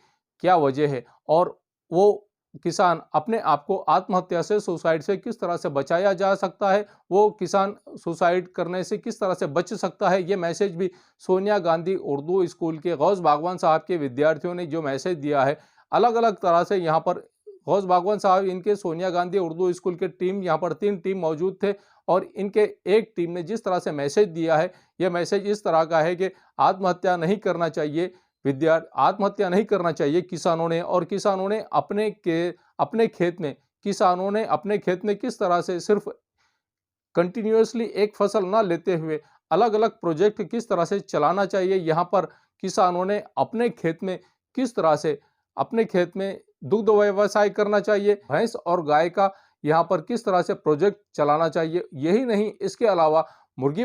क्या वजह है और वो किसान अपने आप को आत्महत्या से, सुसाइड से किस तरह से बचाया जा सकता है, वो किसान सुसाइड करने से किस तरह से बच सकता है। ये मैसेज भी सोनिया गांधी उर्दू स्कूल के गौस बागवान साहब के विद्यार्थियों ने जो मैसेज दिया है अलग अलग तरह से। यहाँ पर गौस बागवान साहब इनके सोनिया गांधी उर्दू स्कूल के टीम, यहाँ पर 3 टीम मौजूद थे और इनके एक टीम ने जिस तरह से मैसेज दिया है, यह मैसेज इस तरह का है कि आत्महत्या नहीं करना चाहिए, आत्महत्या नहीं करना चाहिए किसानों ने। और किसानों ने अपने खेत में किस तरह से सिर्फ कंटिन्यूअसली एक फसल ना लेते हुए अलग अलग प्रोजेक्ट किस तरह से चलाना चाहिए। यहाँ पर किसानों ने अपने खेत में किस तरह से दुग्ध व्यवसाय करना चाहिए, भैंस और गाय का यहाँ पर किस तरह से प्रोजेक्ट चलाना चाहिए। यही नहीं, इसके अलावा मुर्गी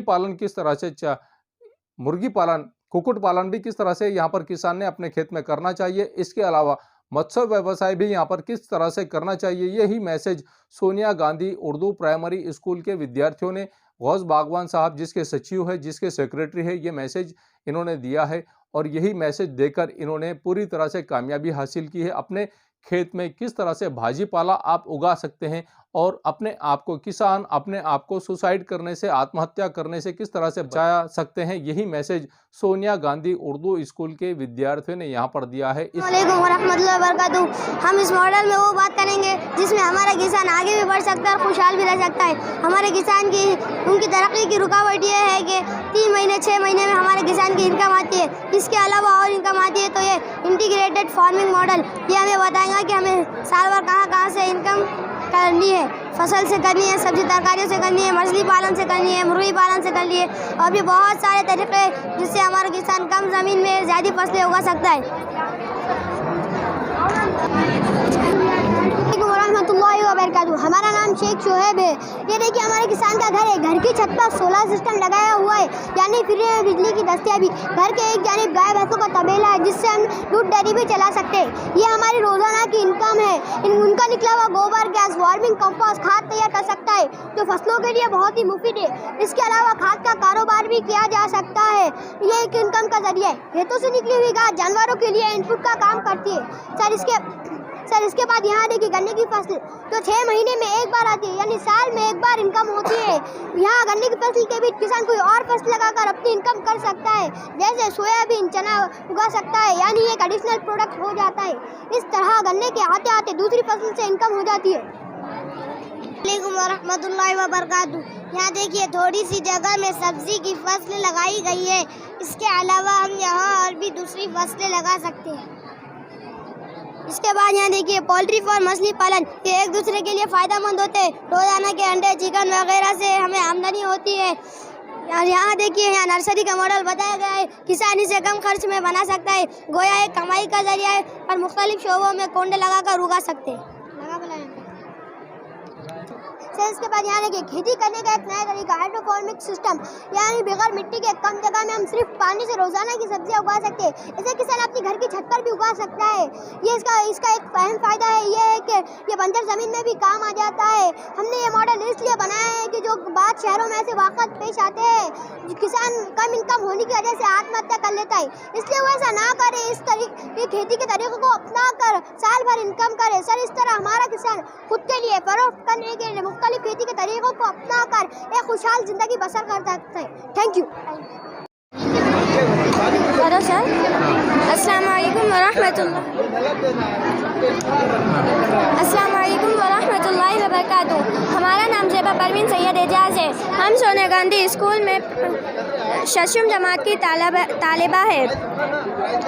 पालन कुक्कुट पालन भी किस तरह से यहाँ पर किसान ने अपने खेत में करना चाहिए। इसके अलावा मत्स्य व्यवसाय भी यहाँ पर किस तरह से करना चाहिए। यही message Sonia Gandhi Urdu primary school के विद्यार्थियों ने, गौस बागवान साहब जिसके सचिव है, जिसके सेक्रेटरी है, ये मैसेज इन्होंने दिया है और यही मैसेज देकर इन्होंने पूरी तरह से कामयाबी हासिल की है। अपने खेत में किस तरह से भाजी पाला आप उगा सकते हैं और अपने आप को सुसाइड करने से, आत्महत्या करने से किस तरह से बचा सकते हैं, यही मैसेज सोनिया गांधी उर्दू स्कूल के विद्यार्थियों ने यहाँ पर दिया है। हम इस मॉडल में वो बात करेंगे जिसमें हमारा किसान आगे भी बढ़ सकता है और खुशहाल भी रह सकता है। हमारे किसान की उनकी तरक्की की रुकावट ये है कि 3 महीने 6 महीने में हमारे किसान की इनकम आती है। इसके अलावा और इनकम आती है तो ये इंटीग्रेटेड फार्मिंग मॉडल ये हमें बताएगा कि हमें साल भर कहाँ से इनकम करनी है। फसल से करनी है, सब्जी तरकारियों से करनी है, मछली पालन से करनी है, मुर्गी पालन से करनी है और भी बहुत सारे तरीके जिससे हमारा किसान कम ज़मीन में ज़्यादा फसलें उगा सकता है। हमारा नाम शेख शोहेब है। ये देखिए हमारे किसान का घर है। घर की छत पर सोलर सिस्टम लगाया हुआ है, यानी फ्री में बिजली की दस्तियाबी। घर के एक जानिब गाय भैंसों का तबेला है जिससे हम दूध डेयरी भी चला सकते हैं। ये हमारी रोजाना की इनकम है। उनका निकला हुआ गोबर गैस, वार्मिंग कंपोस्ट, खाद तैयार कर सकता है जो फसलों के लिए बहुत ही मुफीद है। इसके अलावा खाद का कारोबार भी किया जा सकता है। ये एक इनकम का जरिया है। खेतों से निकली हुई घास जानवरों के लिए इनपुट का काम करती है। सर इसके बाद यहाँ देखिए गन्ने की फसल तो 6 महीने में एक बार आती है, यानी साल में एक बार इनकम होती है। यहाँ गन्ने की फसल के बीच किसान कोई और फसल लगाकर अपनी इनकम कर सकता है, जैसे सोयाबीन, चना उगा सकता है, यानी एक एडिशनल प्रोडक्ट हो जाता है। इस तरह गन्ने के आते आते दूसरी फसल से इनकम हो जाती है। अस्सलामुअलैकुम वरहमतुल्लाहि वबरकातुहू। यहाँ देखिए थोड़ी सी जगह में सब्जी की फसल लगाई गई है। इसके अलावा हम यहाँ और भी दूसरी फसलें लगा सकते हैं। इसके बाद यहाँ देखिए पोल्ट्री फार्म, मछली पालन, ये एक दूसरे के लिए फ़ायदेमंद होते हैं। रोज़ाना के अंडे, चिकन वगैरह से हमें आमदनी होती है। और यहाँ देखिए यहाँ नर्सरी का मॉडल बताया गया है, किसान इसे कम खर्च में बना सकता है, गोया एक कमाई का जरिया है और मुख्तलिफ शोबों में कोंडे लगाकर उगा सकते हैं। सर इसके बाद यहाँ देखिए खेती करने का एक नया तरीका, हाइड्रोपोनिक सिस्टम, यानी बगैर मिट्टी के कम जगह में हम सिर्फ पानी से रोजाना की सब्जियाँ उगा सकते हैं। इसे किसान अपनी घर की छत पर भी उगा सकता है। ये इसका एक अहम फायदा है, ये है कि ये बंजर जमीन में भी काम आ जाता है। हमने ये मॉडल इसलिए बनाया है कि जो बात शहरों में ऐसे वाक़त पेश आते हैं, किसान कम इनकम होने की वजह से आत्महत्या कर लेता है, इसलिए वो ऐसा ना करे। ये खेती के तरीकों को अपना कर साल भर इनकम करे। सर इस तरह हमारा किसान खुद के लिए फरोख्त करने के लिए मुख्तलिफ खेती के तरीकों को अपना कर एक खुशहाल जिंदगी बसर कर सकते हैं। Thank you. हेलो सर, अस्सलाम वालेकुम वरहमतुल्लाहि वबरकातुहू। हमारा नाम ज़ेबा परवीन सैयद एजाज है। हम सोनिया गांधी स्कूल में शशम जमात की तालिबा है।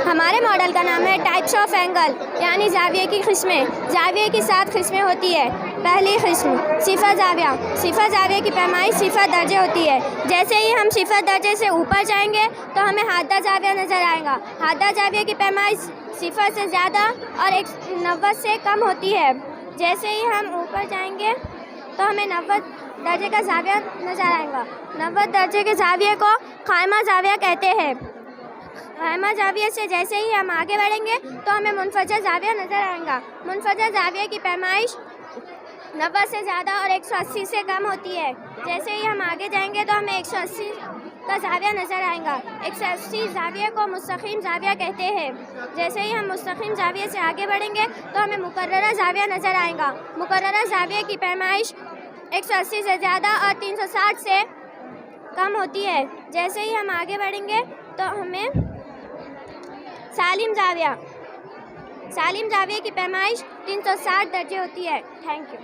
हमारे मॉडल का नाम है टाइप्स ऑफ एंगल, यानी जाविये की किस्में। जाविये की 7 किस्में होती है। पहली किस्म सिफर जाविया। सिफर जाविये की पैमाइश सिफर दर्जे होती है। जैसे ही हम सिफर दर्जे से ऊपर जाएंगे तो हमें हादा जाविया नज़र आएगा। हादा जाविये की पैमाइश सिफर से ज़्यादा और 90 से कम होती है। जैसे ही हम ऊपर जाएंगे तो हमें 90 दर्जे का जाविया नज़र आएगा। 90 दर्जे के जाविये को खायमा जाविया कहते हैं। खायमा जाविये से जैसे ही हम आगे बढ़ेंगे तो हमें मुनफजर जाविया नज़र आएगा। मुनफजर जाविये की पैमाइश 90 से ज़्यादा और 180 से कम होती है। जैसे ही हम आगे जाएंगे तो हमें 180 का जाविया नज़र आएगा। 180 जाविये को मुस्तकीम जाविया कहते हैं। जैसे ही हम मुस्तकीम जाविये से आगे बढ़ेंगे तो हमें मुकर्ररा जाविया नज़र आएगा। मुकर्ररा जाविये की पैमाइश 180 से ज़्यादा और 360 से कम होती है। जैसे ही हम आगे बढ़ेंगे तो हमें सालिम जाविये की पैमाइश 360 दर्जे होती है। Thank you.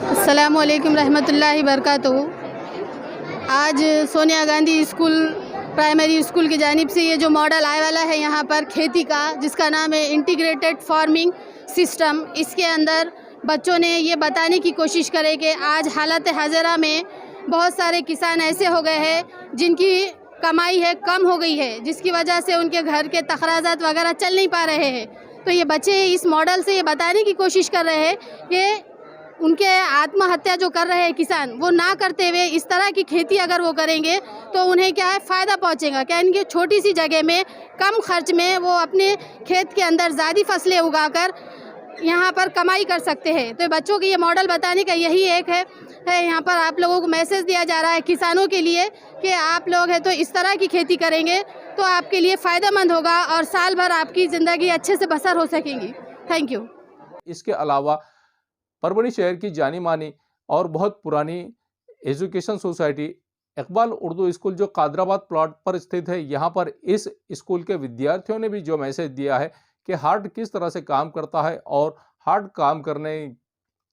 अस्सलामु अलैकुम रहमतुल्लाहि बरकातहू। आज Sonia Gandhi school primary school की जानिब से ये जो मॉडल आने वाला है यहाँ पर खेती का, जिसका नाम है इंटीग्रेटेड फार्मिंग सिस्टम, इसके अंदर बच्चों ने ये बताने की कोशिश करे कि आज हालत हाज़िरा में बहुत सारे किसान ऐसे हो गए हैं जिनकी कमाई है कम हो गई है, जिसकी वजह से उनके घर के तखराजात वगैरह चल नहीं पा रहे हैं। तो ये बच्चे इस मॉडल से ये बताने की कोशिश कर रहे हैं कि उनके आत्महत्या जो कर रहे हैं किसान, वो ना करते हुए इस तरह की खेती अगर वो करेंगे तो उन्हें क्या है फ़ायदा पहुंचेगा। क्या इनकी छोटी सी जगह में कम खर्च में वो अपने खेत के अंदर ज़्यादा फसलें उगाकर यहाँ पर कमाई कर सकते हैं। तो बच्चों की ये मॉडल बताने का यही एक है यहाँ पर आप लोगों को मैसेज दिया जा रहा है किसानों के लिए कि आप लोग है तो इस तरह की खेती करेंगे तो आपके लिए फ़ायदेमंद होगा और साल भर आपकी ज़िंदगी अच्छे से बसर हो सकेंगी। Thank you. इसके अलावा परभणी शहर की जानी मानी और बहुत पुरानी education society Iqbal Urdu school जो कादराबाद प्लॉट पर स्थित है, यहाँ पर इस स्कूल के विद्यार्थियों ने भी जो मैसेज दिया है कि हार्ट किस तरह से काम करता है और हार्ट काम करने,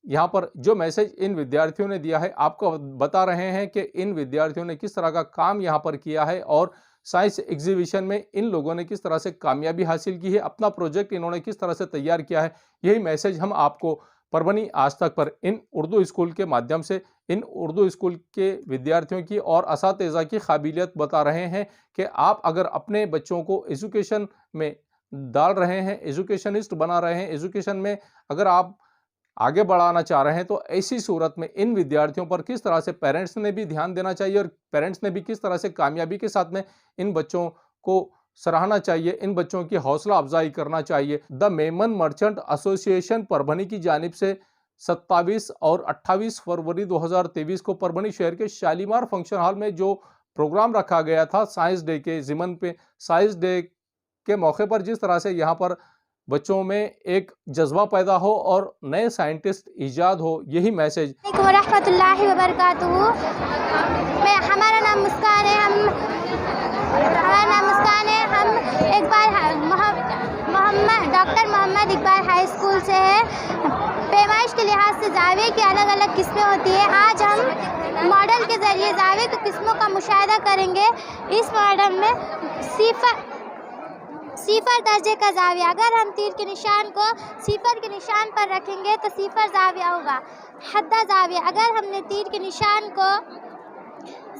यहाँ पर जो मैसेज इन विद्यार्थियों ने दिया है आपको बता रहे हैं कि इन विद्यार्थियों ने किस तरह का काम यहाँ पर किया है और साइंस एग्जीबिशन में इन लोगों ने किस तरह से कामयाबी हासिल की है, अपना प्रोजेक्ट इन्होंने किस तरह से तैयार किया है। यही मैसेज हम आपको परभणी आज तक पर इन उर्दू स्कूल के माध्यम से इन उर्दू स्कूल के विद्यार्थियों की और असातिज़ा की काबिलियत बता रहे हैं कि आप अगर अपने बच्चों को एजुकेशन में डाल रहे हैं, एजुकेशनिस्ट बना रहे हैं, एजुकेशन में अगर आप आगे बढ़ाना चाह रहे हैं, तो ऐसी सूरत में इन विद्यार्थियों पर किस तरह से पेरेंट्स ने भी ध्यान देना चाहिए और पेरेंट्स ने भी किस तरह से कामयाबी के साथ में इन बच्चों को सराहना चाहिए, इन बच्चों की हौसला अफजाई करना चाहिए। The Memon merchant association Parbhani की जानिब से 27 और 28 फरवरी 2023 को परभणी शहर के शालीमार फंक्शन हॉल में जो प्रोग्राम रखा गया था साइंस डे के ज़िमन पे, साइंस डे के मौके पर जिस तरह से यहाँ पर बच्चों में एक जज्बा पैदा हो और नए साइंटिस्ट ईजाद हो, यही मैसेज रहमतुल्लाहि व बरकातुहू। हमारा नाम मुस्कान है। हम एक बार doctor Mohammad Iqbal high school से है। पैमाइश के लिहाज से जावे की अलग अलग किस्में होती है। आज हम मॉडल के ज़रिए जावे की किस्मों का मुशाहिदा करेंगे। इस मॉडल में सिफर दर्जे का जाविया, अगर हम तीर के निशान को सिफर के निशान पर रखेंगे तो सिफर जाविया होगा। हद्दा जाविया, अगर हमने तीर के निशान को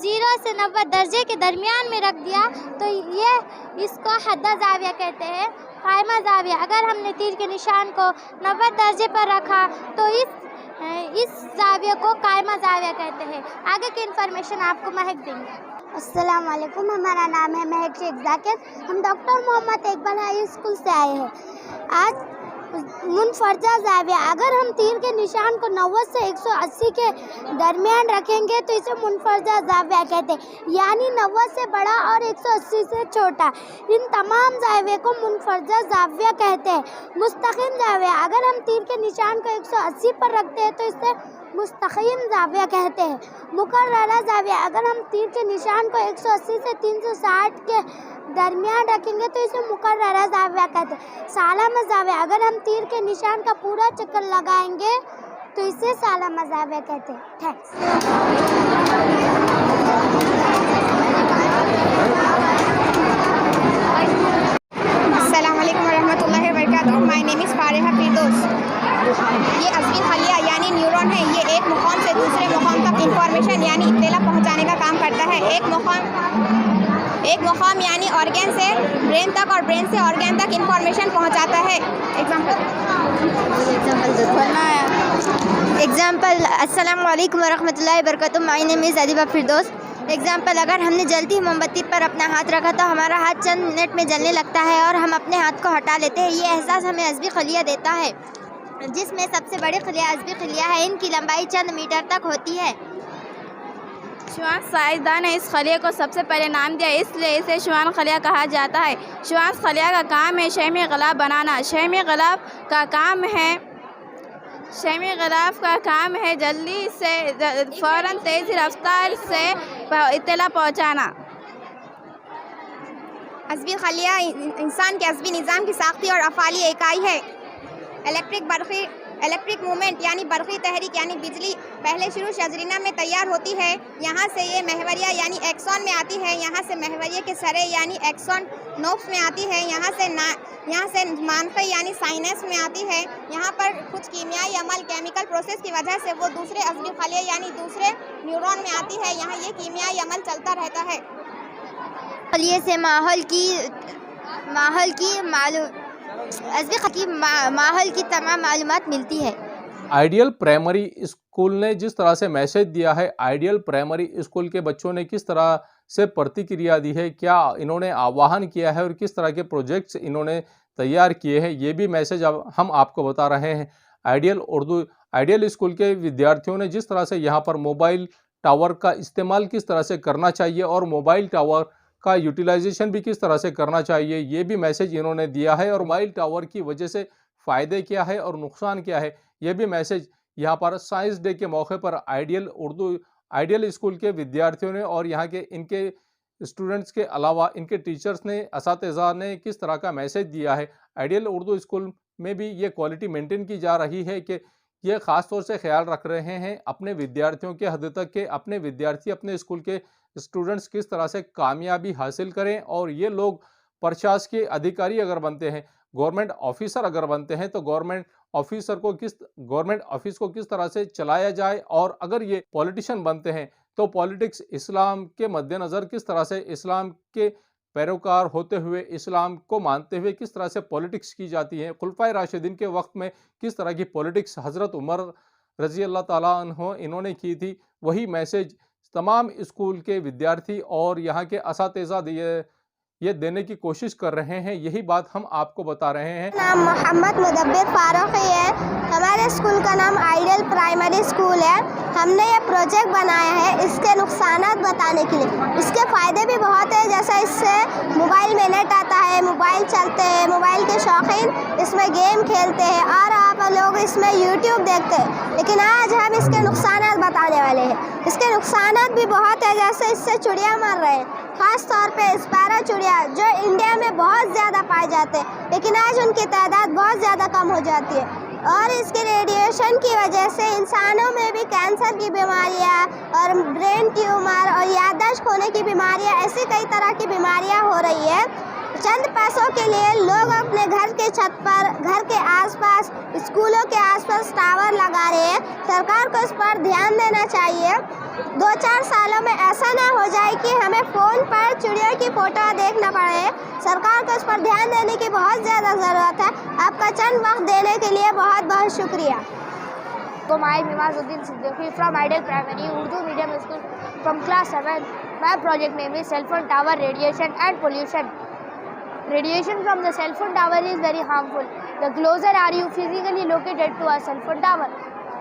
0 से 90 दर्जे के दरमियान में रख दिया तो ये इसको हद्दा जाविया कहते हैं। कायमा जाविया, अगर हमने तीर के निशान को 90 दर्जे पर रखा तो इस जाविया को कायमा जाविया कहते हैं। आगे की इन्फॉर्मेशन आपको महक देंगे। अस्सलाम वालेकुम, हमारा नाम है महक शेख जाकिर। हम doctor Mohammad Iqbal high school से आए हैं। आज मुनफरजा जाविया, अगर हम तीर के निशान को 90 से 180 के दरमियान रखेंगे तो इसे मुनफरजा जाविया कहते हैं, यानी 90 से बड़ा और 180 से छोटा। इन तमाम जाविया को मुनफरजा जाविया कहते हैं। मुस्तकिम जाविया, अगर हम तीर के निशान को 180 पर रखते हैं तो इसे मुस्तकीम जाविया कहते हैं। मुकर्ररा जाविया, अगर हम तीर के निशान को 180 से 360 के दरमियान रखेंगे तो इसे मुकर्ररा जाविया कहते हैं। सालामा जाविया, अगर हम तीर के निशान का पूरा चक्कर लगाएंगे तो इसे सालामा जाविया कहते हैं। थैंक्स। अस्सलाम वालेकुम रहमतुल्लाहि व बरकातुहू। माय नेम इज़ फारिहा फिरदौस। ये अज़मीन खलिया यानी न्यूरॉन है। ये एक मुकाम से दूसरे मुकाम तक इंफॉर्मेशन यानी इत्तला पहुंचाने का काम करता है। एक मुकाम यानी ऑर्गेन से ब्रेन तक और ब्रेन से ऑर्गेन तक इंफॉर्मेशन पहुंचाता है। एग्जाम्पल अस्सलाम वालेकुम व रहमतुल्लाहि व बरकातुहू। My name is Adeeba Firdaus. Example, अगर हमने जलती मोमबत्ती पर अपना हाथ रखा तो हमारा हाथ चंद मिनट में जलने लगता है और हम अपने हाथ को हटा लेते हैं। ये एहसास हमें अज़बी खलिया देता है, जिसमें सबसे बड़ी खलिया अज़बी खलिया है। इनकी लंबाई चंद मीटर तक होती है। श्वास साइंसदान ने इस खलिया को सबसे पहले नाम दिया, इसलिए इसे श्वान खलिया कहा जाता है। श्वास खलिया का काम है शहमी ग़िलाफ़ बनाना। शहमी ग़िलाफ़ का काम है जल्दी से फ़ौरन तेज़ी रफ्तार से इत्तला पहुँचाना। अज़बी खलिया इंसान के अज़बी निज़ाम की साख्ती और अफ़ाली इकाई है। इलेक्ट्रिक मूवमेंट यानी बरक़ी तहरीक यानी बिजली पहले शुरू शजरीना में तैयार होती है। यहाँ से ये महवरिया यानी एक्सॉन में आती है। यहाँ से महवरिया के सरे यानी एक्सॉन नोब्स में आती है। यहाँ से मानफ़ी यानी साइनस में आती है। यहाँ पर कुछ कीमियाई अमल केमिकल प्रोसेस की वजह से वो दूसरे अज़बी खलिया यानी दूसरे न्यूरॉन में आती है। यहाँ ये कीमियाई अमल चलता रहता है। खलिए से माहौल की तमाम मालूमात मिलती है। आइडियल प्राइमरी स्कूल ने जिस तरह से मैसेज दिया है, आइडियल प्राइमरी स्कूल के बच्चों ने किस तरह से प्रतिक्रिया दी है, क्या इन्होंने आह्वान किया है और किस तरह के प्रोजेक्ट्स इन्होंने तैयार किए हैं, ये भी मैसेज अब हम आपको बता रहे हैं। आइडियल स्कूल के विद्यार्थियों ने जिस तरह से यहाँ पर मोबाइल टावर का इस्तेमाल किस तरह से करना चाहिए और मोबाइल टावर का यूटिलाइजेशन भी किस तरह से करना चाहिए, ये भी मैसेज इन्होंने दिया है। और मोबाइल टावर की वजह से फ़ायदे क्या है और नुकसान क्या है, ये भी मैसेज यहाँ पर साइंस डे के मौके पर आइडियल स्कूल के विद्यार्थियों ने और यहाँ के इनके स्टूडेंट्स के अलावा इनके टीचर्स ने, असातिज़ा ने किस तरह का मैसेज दिया है। आइडियल उर्दू स्कूल में भी ये क्वालिटी मेंटेन की जा रही है कि ये ख़ास तौर से ख्याल रख रहे हैं अपने विद्यार्थियों के हद तक के अपने विद्यार्थी अपने स्कूल के स्टूडेंट्स किस तरह से कामयाबी हासिल करें और ये लोग प्रशासकीय अधिकारी अगर बनते हैं, गवर्नमेंट ऑफिसर अगर बनते हैं तो गवर्नमेंट ऑफिस को किस तरह से चलाया जाए, और अगर ये पॉलिटिशियन बनते हैं तो पॉलिटिक्स इस्लाम के मद्देनज़र किस तरह से इस्लाम के पैरोकार होते हुए, इस्लाम को मानते हुए किस तरह से पॉलिटिक्स की जाती है। खुलफाए राशिदीन के वक्त में किस तरह की पॉलिटिक्स हज़रत उमर रज़ी अल्लाह ताला अन्हो इन्होंने की थी, वही मैसेज तमाम स्कूल के विद्यार्थी और यहाँ के असातिज़ा ये देने की कोशिश कर रहे हैं, यही बात हम आपको बता रहे हैं। नाम मोहम्मद मुदब्बिर फारूकी है। हमारे स्कूल का नाम आइडियल प्राइमरी स्कूल है। हमने ये प्रोजेक्ट बनाया है इसके नुकसानात बताने के लिए। इसके फ़ायदे भी बहुत है, जैसा इससे मोबाइल में नेट आता है, मोबाइल चलते हैं, मोबाइल के शौकीन इसमें गेम खेलते हैं और आप लोग इसमें यूट्यूब देखते हैं। लेकिन आज हम इसके नुकसानात बताने वाले हैं। इसके नुकसानात भी बहुत है, जैसे इससे चिड़िया मर रहे हैं, ख़ास तौर पे स्पैरो चिड़िया जो इंडिया में बहुत ज़्यादा पाए जाते हैं, लेकिन आज उनकी तादाद बहुत ज़्यादा कम हो जाती है। और इसके रेडिएशन की वजह से इंसानों में भी कैंसर की बीमारियां और ब्रेन ट्यूमर और याददाश्त खोने की बीमारियां, ऐसी कई तरह की बीमारियां हो रही है। चंद पैसों के लिए लोग अपने घर के छत पर, घर के आसपास, स्कूलों के आसपास टावर लगा रहे हैं। सरकार को इस पर ध्यान देना चाहिए। 2-4 सालों में ऐसा ना हो जाए कि हमें फ़ोन पर चिड़ियों की फ़ोटो देखना पड़े। सरकार को इस पर ध्यान देने की बहुत ज़्यादा ज़रूरत है। आपका चंद वक्त देने के लिए बहुत बहुत शुक्रिया। तो my Mimajuddin Siddiqui from ideal primary Urdu medium school from class 7. My project name is cell phone tower radiation and pollution. Radiation from the cell phone tower is very harmful. The closer are you physically located to a cell phone tower,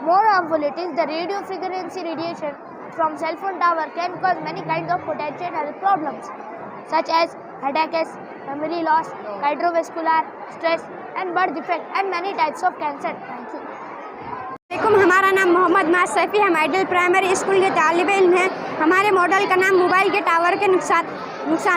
more harmful it is. The radio frequency radiation from cell phone tower can cause many kinds of potential health problems such as headaches, memory loss, cardiovascular stress and birth defect and many types of cancer. Thank you. हमारा नाम मोहम्मद मासफ़ी, हम आइडियल प्राइमरी स्कूल के तालिब इल्म हैं। हमारे मॉडल का नाम मोबाइल के टावर के नुकसान।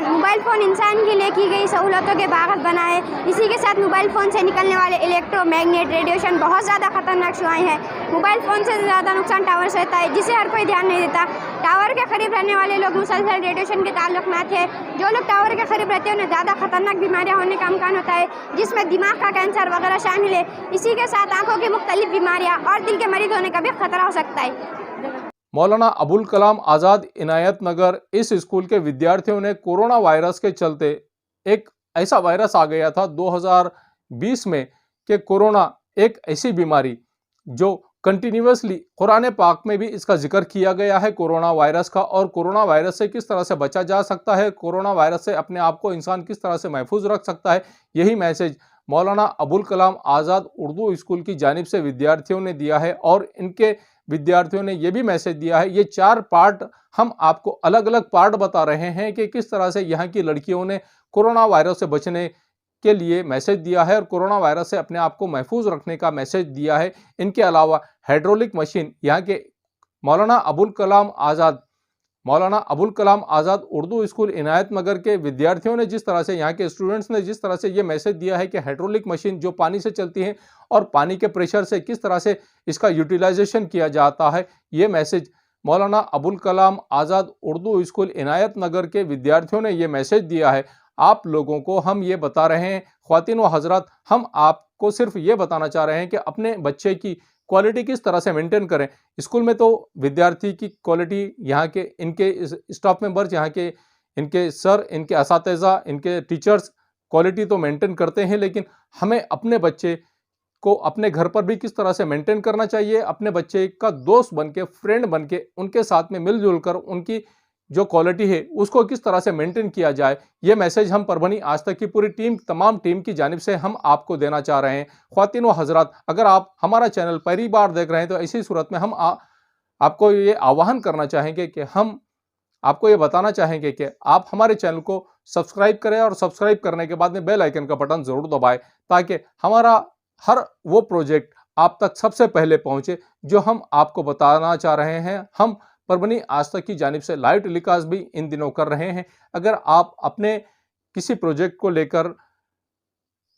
मोबाइल फ़ोन इंसान के लिए की गई सहूलतों के बागत बना है। इसी के साथ मोबाइल फ़ोन से निकलने वाले इलेक्ट्रोमैग्नेट रेडिएशन बहुत ज़्यादा ख़तरनाक शुआएँ हैं। मोबाइल फ़ोन से ज़्यादा नुकसान टावर से होता है, जिसे हर कोई ध्यान नहीं देता। टावर के करीब रहने वाले लोग मुसलसल रेडिएशन के ताल्लुकात हैं। जो लोग टावर के करीब रहते हैं उन्हें ज़्यादा ख़तरनाक बीमारियाँ होने का इम्कान होता है, जिसमें दिमाग का कैंसर वगैरह शामिल है। इसी के साथ आँखों की मुख्तलिफ बीमारियाँ और दिल के मरीज होने का भी खतरा हो सकता है। मौलाना अबुल कलाम आज़ाद इनायत नगर इस स्कूल के विद्यार्थियों ने कोरोना वायरस के चलते, एक ऐसा वायरस आ गया था 2020 में कि कोरोना एक ऐसी बीमारी जो कंटिन्यूसली कुरान पाक में भी इसका जिक्र किया गया है कोरोना वायरस का, और कोरोना वायरस से किस तरह से बचा जा सकता है, कोरोना वायरस से अपने आप को इंसान किस तरह से महफूज रख सकता है। यही मैसेज मौलाना अबुल कलाम आज़ाद उर्दू स्कूल की जानिब से विद्यार्थियों ने दिया है, और इनके विद्यार्थियों ने ये भी मैसेज दिया है। ये 4 पार्ट हम आपको अलग अलग पार्ट बता रहे हैं कि किस तरह से यहाँ की लड़कियों ने कोरोना वायरस से बचने के लिए मैसेज दिया है और कोरोना वायरस से अपने आप को महफूज रखने का मैसेज दिया है। इनके अलावा हाइड्रोलिक मशीन, यहाँ के मौलाना अबुल कलाम आज़ाद उर्दू स्कूल इनायत नगर के विद्यार्थियों ने जिस तरह से, यहाँ के स्टूडेंट्स ने जिस तरह से ये मैसेज दिया है कि हाइड्रोलिक मशीन जो पानी से चलती है और पानी के प्रेशर से किस तरह से इसका यूटिलाइजेशन किया जाता है, ये मैसेज मौलाना अबुल कलाम आज़ाद उर्दू स्कूल इनायत नगर के विद्यार्थियों ने ये मैसेज दिया है। आप लोगों को हम ये बता रहे हैं, ख्वातीन व हज़रात, हम आपको सिर्फ ये बताना चाह रहे हैं कि अपने बच्चे की क्वालिटी किस तरह से मेंटेन करें। स्कूल में तो विद्यार्थी की क्वालिटी, यहाँ के इनके स्टाफ मेंबर्स, यहाँ के इनके सर, इनके असातिज़ा, इनके टीचर्स क्वालिटी तो मेंटेन करते हैं, लेकिन हमें अपने बच्चे को अपने घर पर भी किस तरह से मेंटेन करना चाहिए, अपने बच्चे का दोस्त बन के, फ्रेंड बन के, उनके साथ में मिलजुल कर उनकी जो क्वालिटी है उसको किस तरह से मेंटेन किया जाए, ये मैसेज हम परभनी आज तक की पूरी टीम, तमाम टीम की जानिब से हम आपको देना चाह रहे हैं। ख्वातीन व हज़रात, अगर आप हमारा चैनल पहली बार देख रहे हैं तो ऐसी सूरत में हम आपको ये आह्वान करना चाहेंगे कि हम आपको ये बताना चाहेंगे कि आप हमारे चैनल को सब्सक्राइब करें, और सब्सक्राइब करने के बाद में बेल आइकन का बटन ज़रूर दबाएं, ताकि हमारा हर वो प्रोजेक्ट आप तक सबसे पहले पहुंचे जो हम आपको बताना चाह रहे हैं। हम परभनी आज तक की जानिब से लाइव टेलीकास्ट भी इन दिनों कर रहे हैं। अगर आप अपने किसी प्रोजेक्ट को लेकर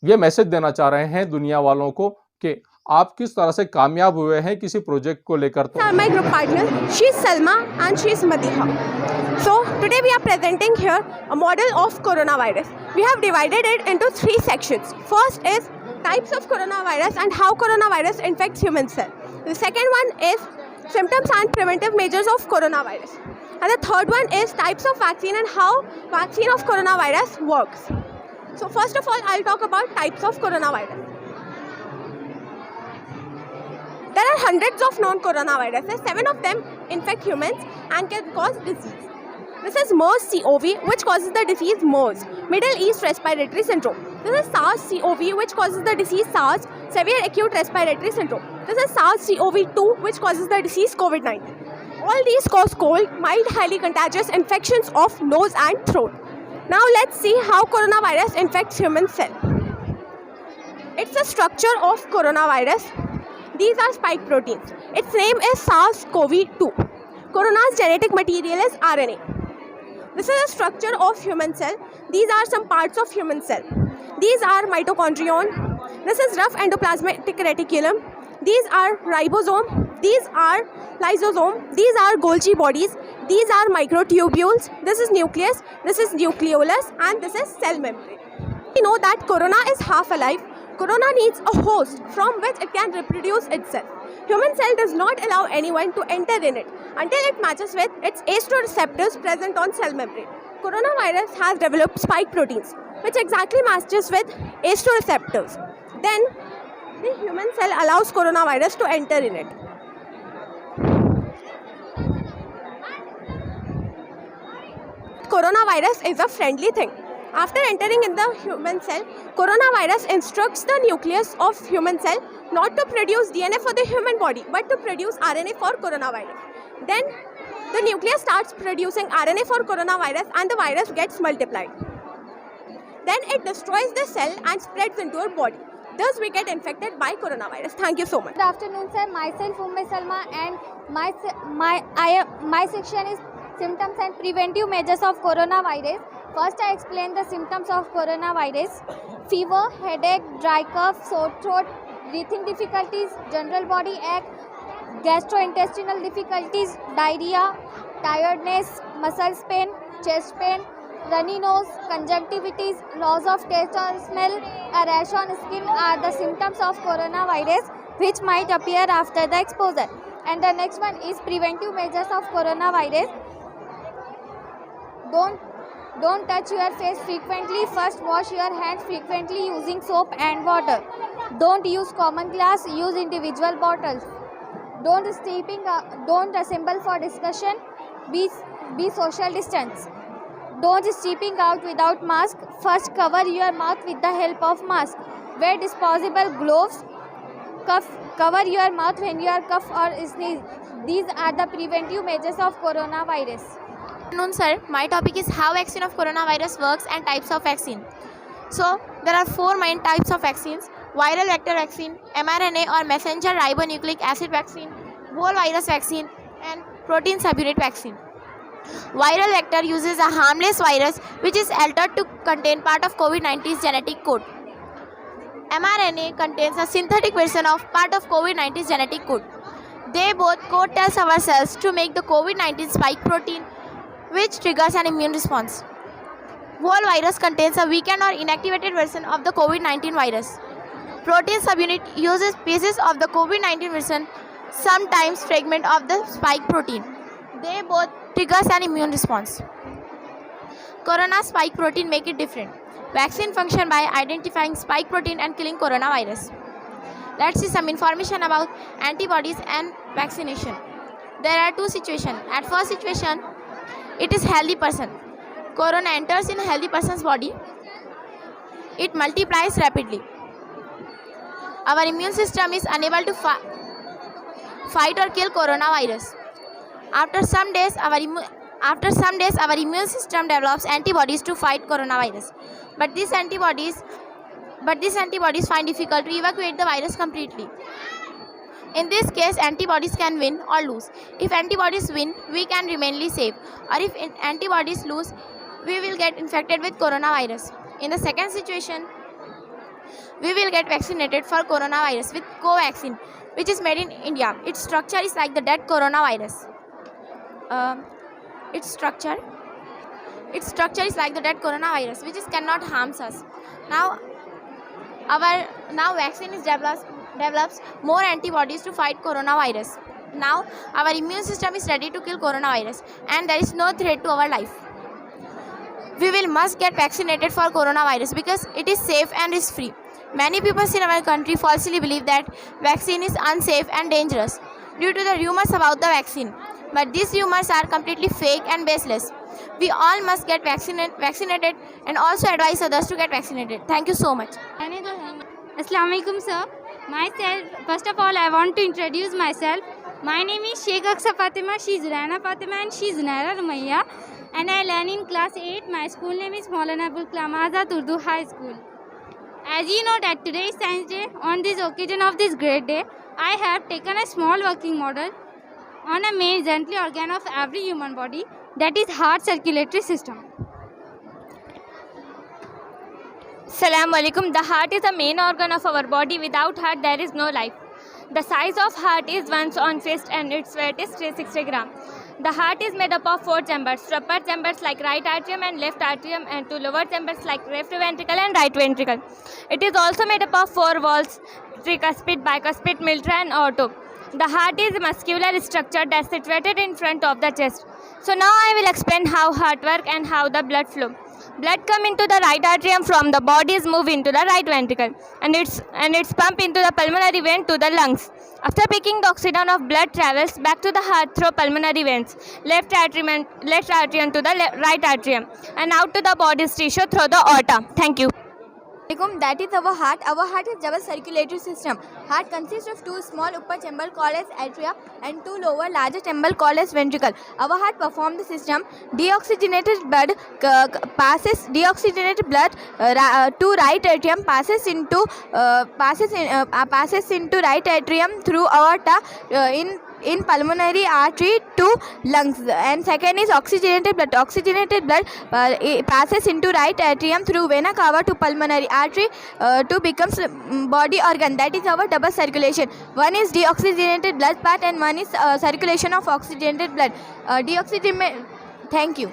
ये मैसेज देना चाह रहे हैं दुनिया वालों को कि आप किस तरह से कामयाब हुए हैं किसी प्रोजेक्ट को लेकर, तो My group partner, she is Salma and she is Madiha. So today we are presenting here a model of coronavirus. We have divided it into 3 sections. First is types of coronavirus and how coronavirus infects human cell. The second one is symptoms and preventive measures of coronavirus. And the third one is types of vaccine and how vaccine of coronavirus works. So first of all, I'll talk about types of coronavirus. There are hundreds of known coronaviruses. 7 of them infect humans and can cause disease. This is MERS-CoV, which causes the disease MERS, Middle East Respiratory Syndrome. This is SARS-CoV, which causes the disease SARS, Severe Acute Respiratory Syndrome. This is SARS-CoV-2, which causes the disease COVID-19. All these cause cold, mild, highly contagious infections of nose and throat. Now let's see how coronavirus infects human cell. It's the structure of coronavirus. These are spike proteins. Its name is SARS-CoV-2. Corona's genetic material is RNA. This is the structure of human cell. These are some parts of human cell. These are mitochondrion. This is rough endoplasmic reticulum. These are ribosome. These are lysosome. These are Golgi bodies. These are microtubules. This is nucleus. This is nucleolus. And this is cell membrane. We know that corona is half alive. Corona needs a host from which it can reproduce itself. Human cell does not allow anyone to enter in it until it matches with its astroreceptors present on cell membrane. Coronavirus has developed spike proteins, which exactly matches with astroreceptors. Then, the human cell allows coronavirus to enter in it. Coronavirus is a friendly thing. After entering in the human cell, coronavirus instructs the nucleus of human cell not to produce DNA for the human body, but to produce RNA for coronavirus. Then, the nucleus starts producing RNA for coronavirus and the virus gets multiplied. Then it destroys the cell and spreads into our body. Thus, we get infected by coronavirus. Thank you so much. Good afternoon, sir. Myself, Salma, and my section is symptoms and preventive measures of coronavirus. First, I explain the symptoms of coronavirus: fever, headache, dry cough, sore throat, breathing difficulties, general body ache, gastrointestinal difficulties, diarrhea, tiredness, muscles pain, chest pain, runny nose, conjunctivitis, loss of taste or smell, a rash on skin are the symptoms of coronavirus which might appear after the exposure. And the next one is preventive measures of coronavirus. Don't touch your face frequently. First, wash your hands frequently using soap and water. Don't use common glass. Use individual bottles. Don't assemble for discussion. Be social distance. Don't stepping out without mask. First, cover your mouth with the help of mask. Wear disposable gloves. Cover your mouth when you are cough or sneeze. These are the preventive measures of coronavirus. Good afternoon, sir. My topic is how vaccine of coronavirus works and types of vaccine. So, there are 4 main types of vaccines: viral vector vaccine, mRNA or messenger ribonucleic acid vaccine, whole virus vaccine, and protein subunit vaccine. Viral vector uses a harmless virus which is altered to contain part of COVID-19's genetic code. mRNA contains a synthetic version of part of COVID-19's genetic code. They both code tells our cells to make the COVID-19 spike protein, which triggers an immune response. Whole virus contains a weakened or inactivated version of the COVID-19 virus. Protein subunit uses pieces of the COVID-19 version, sometimes fragment of the spike protein. They both triggers an immune response. Corona spike protein make it different. Vaccine function by identifying spike protein and killing coronavirus. Let's see some information about antibodies and vaccination. There are 2 situations. At first situation, it is healthy person. Corona enters in a healthy person's body. It multiplies rapidly. Our immune system is unable to fight or kill coronavirus. After some days, our immune system develops antibodies to fight coronavirus. But these antibodies find difficult to evacuate the virus completely. In this case, antibodies can win or lose. If antibodies win, we can remain safe. Or if antibodies lose, we will get infected with coronavirus. In the second situation, we will get vaccinated for coronavirus with Covaxin, which is made in India. Its structure is like the dead coronavirus. Its structure is like the dead coronavirus, which cannot harm us. Now vaccine is develops more antibodies to fight coronavirus. Now our immune system is ready to kill coronavirus, and there is no threat to our life. We must get vaccinated for coronavirus because it is safe and risk free. Many people in our country falsely believe that vaccine is unsafe and dangerous due to the rumors about the vaccine. But these rumors are completely fake and baseless. We all must get vaccinated and also advise others to get vaccinated. Thank you so much. Assalamu alaikum, sir. First of all, I want to introduce myself. My name is Sheikh Aksa Fatima. She is Rana Fatima and she is Naira Rumayya. And I learn in class 8. My school name is Maulana Abul Kalam Azad Urdu High School. As you know that today is Science Day, on this occasion of this great day, I have taken a small working model on a main gently organ of every human body, that is heart circulatory system. Assalamu alaikum. The heart is the main organ of our body. Without heart, there is no life. The size of heart is one's own fist and its weight is 360 grams. The heart is made up of 4 chambers, to upper chambers like right atrium and left atrium, and to lower chambers like left ventricle and right ventricle. It is also made up of 4 valves, tricuspid, bicuspid, miltra and aorta. The heart is a muscular structure that's situated in front of the chest. So now I will explain how heart works and how the blood flow. Blood come into the right atrium from the bodies move into the right ventricle and it's pumped into the pulmonary vein to the lungs. After picking the oxygen of blood travels back to the heart through pulmonary veins, left atrium to the right atrium and out to the body's tissue through the aorta. Thank you. That is our heart. Our heart is our circulatory system. Heart consists of 2 small upper chamber called as atria and 2 lower larger chamber called as ventricle. Our heart performs the system. Deoxygenated blood to right atrium passes into right atrium through aorta in pulmonary artery to lungs, and second is oxygenated blood. Oxygenated blood passes into right atrium through vena cava to pulmonary artery to becomes body organ. That is our double circulation. One is deoxygenated blood part and one is circulation of oxygenated blood. Thank you.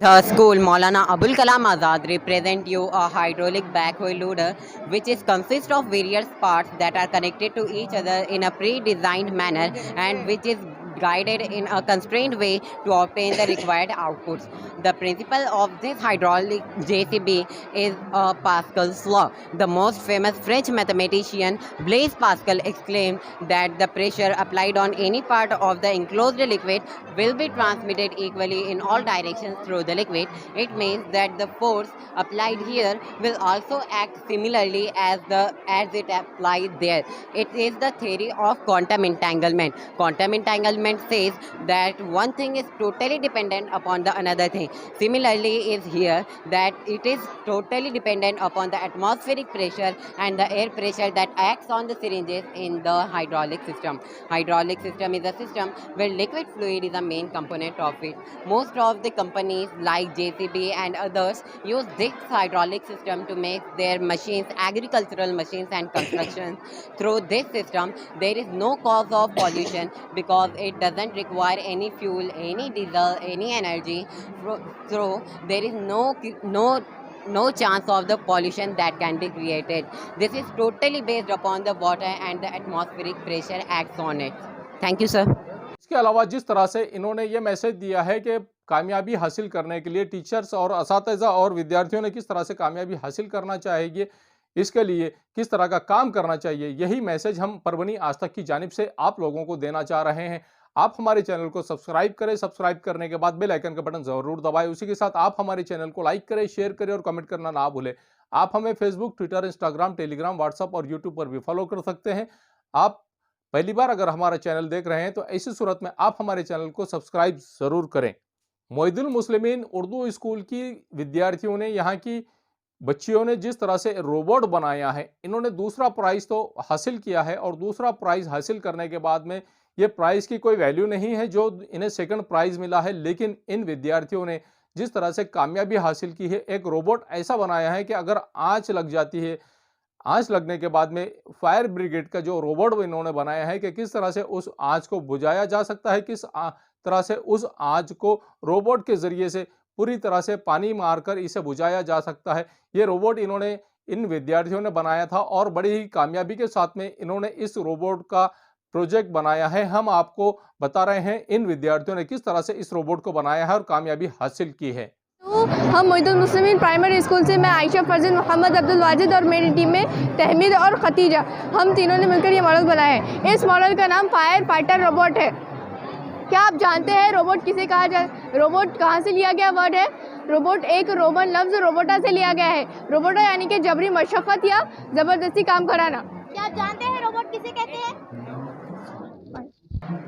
The school Maulana Abul Kalam Azad represent you a hydraulic backhoe loader which is consist of various parts that are connected to each other in a pre-designed manner and which is guided in a constrained way to obtain the required outputs. The principle of this hydraulic JCB is Pascal's law. The most famous French mathematician Blaise Pascal exclaimed that the pressure applied on any part of the enclosed liquid will be transmitted equally in all directions through the liquid. It means that the force applied here will also act similarly as it applied there. It is the theory of quantum entanglement. Quantum entanglement says that one thing is totally dependent upon the another thing. Similarly is here that it is totally dependent upon the atmospheric pressure and the air pressure that acts on the syringes in the hydraulic system. Hydraulic system is a system where liquid fluid is a main component of it. Most of the companies like JCB and others use this hydraulic system to make their machines, agricultural machines and construction. Through this system, there is no cause of pollution because it doesn't require any fuel, any diesel, any energy. So there is no chance of the pollution that can be created. This is totally based upon the water and the atmospheric pressure acts on it. Thank you, sir. इसके अलावा जिस तरह से इन्होंने ये मैसेज दिया है कि कामयाबी हासिल करने के लिए टीचर्स और असातिज़ा और विद्यार्थियों ने किस तरह से कामयाबी हासिल करना चाहिए, इसके लिए किस तरह का काम करना चाहिए, यही मैसेज हम परवनी आज तक की जानिब से आप लोगों को देना चाह रहे हैं। आप हमारे चैनल को सब्सक्राइब करें, सब्सक्राइब करने के बाद बेल आइकन का बटन ज़रूर दबाएं। उसी के साथ आप हमारे चैनल को लाइक करें, शेयर करें और कमेंट करना ना भूलें। आप हमें Facebook, Twitter, Instagram, Telegram, WhatsApp और यूट्यूब पर भी फॉलो कर सकते हैं। आप पहली बार अगर हमारा चैनल देख रहे हैं तो ऐसी सूरत में आप हमारे चैनल को सब्सक्राइब ज़रूर करें। मोइदुल मुस्लिमीन उर्दू स्कूल की विद्यार्थियों ने, यहाँ की बच्चियों ने जिस तरह से रोबोट बनाया है, इन्होंने दूसरा प्राइज़ तो हासिल किया है और दूसरा प्राइज़ हासिल करने के बाद में ये प्राइज़ की कोई वैल्यू नहीं है जो इन्हें सेकंड प्राइज़ मिला है। लेकिन इन विद्यार्थियों ने जिस तरह से कामयाबी हासिल की है, एक रोबोट ऐसा बनाया है कि अगर आँच लग जाती है, आँच लगने के बाद में फायर ब्रिगेड का जो रोबोट इन्होंने बनाया है कि किस तरह से उस आँच को बुझाया जा सकता है, किस तरह से उस आँच को रोबोट के ज़रिए से पूरी तरह से पानी मारकर इसे बुझाया जा सकता है। ये रोबोट इन्होंने इन विद्यार्थियों ने बनाया था और बड़ी ही कामयाबी के साथ में इन्होंने इस रोबोट का प्रोजेक्ट बनाया है। हम आपको बता रहे हैं इन विद्यार्थियों ने किस तरह से इस रोबोट को बनाया है और कामयाबी हासिल की है। तो हम मोइदुल मुस्लिमीन प्राइमरी स्कूल से मैं आयशा फरजन, मोहम्मद अब्दुल वाजिद और मेरी टीम में तहमीद और खतीजा, हम तीनों ने मिलकर ये मॉडल बनाया है। इस मॉडल का नाम फायर फाइटर रोबोट है। क्या आप जानते हैं रोबोट किसे कहा जाए? रोबोट कहाँ से लिया गया वर्ड है? रोबोट एक रोमन लफ्ज़ रोबोटा से लिया गया है। रोबोटा यानी कि जबरी मशक्क़त या ज़बरदस्ती काम कराना। क्या आप जानते हैं रोबोट किसे कहते हैं?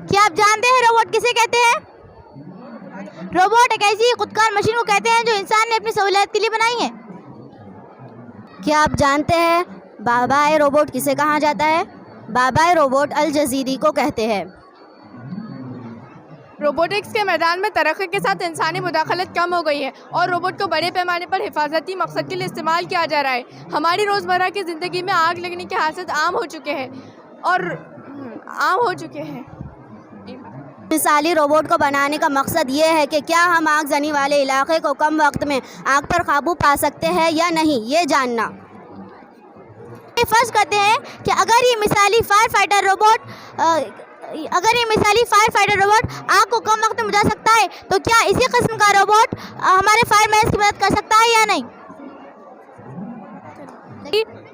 क्या आप जानते हैं रोबोट किसे कहते हैं? रोबोट एक ऐसी खुदकार मशीन को कहते हैं जो इंसान ने अपनी सहूलियत के लिए बनाई है। क्या आप जानते हैं बाबाए रोबोट किसे कहा जाता है? बाबाए रोबोट अल जज़ीरी को कहते हैं। रोबोटिक्स के मैदान में तरक्की के साथ इंसानी मुदाखलत कम हो गई है और रोबोट को बड़े पैमाने पर हिफाजती मकसद के लिए इस्तेमाल किया जा रहा है। हमारी रोज़मर्रा की ज़िंदगी में आग लगने के हादसे आम हो चुके हैं। मिसाली रोबोट को बनाने का मकसद ये है कि क्या हम आगजनी वाले इलाके को कम वक्त में आग पर काबू पा सकते हैं या नहीं, ये जानना। फर्ज करते हैं कि अगर ये मिसाली फायर फाइटर रोबोट आग को कम वक्त में बुझा सकता है, तो क्या इसी किस्म का रोबोट हमारे फायरमैन की मदद कर सकता है या नहीं?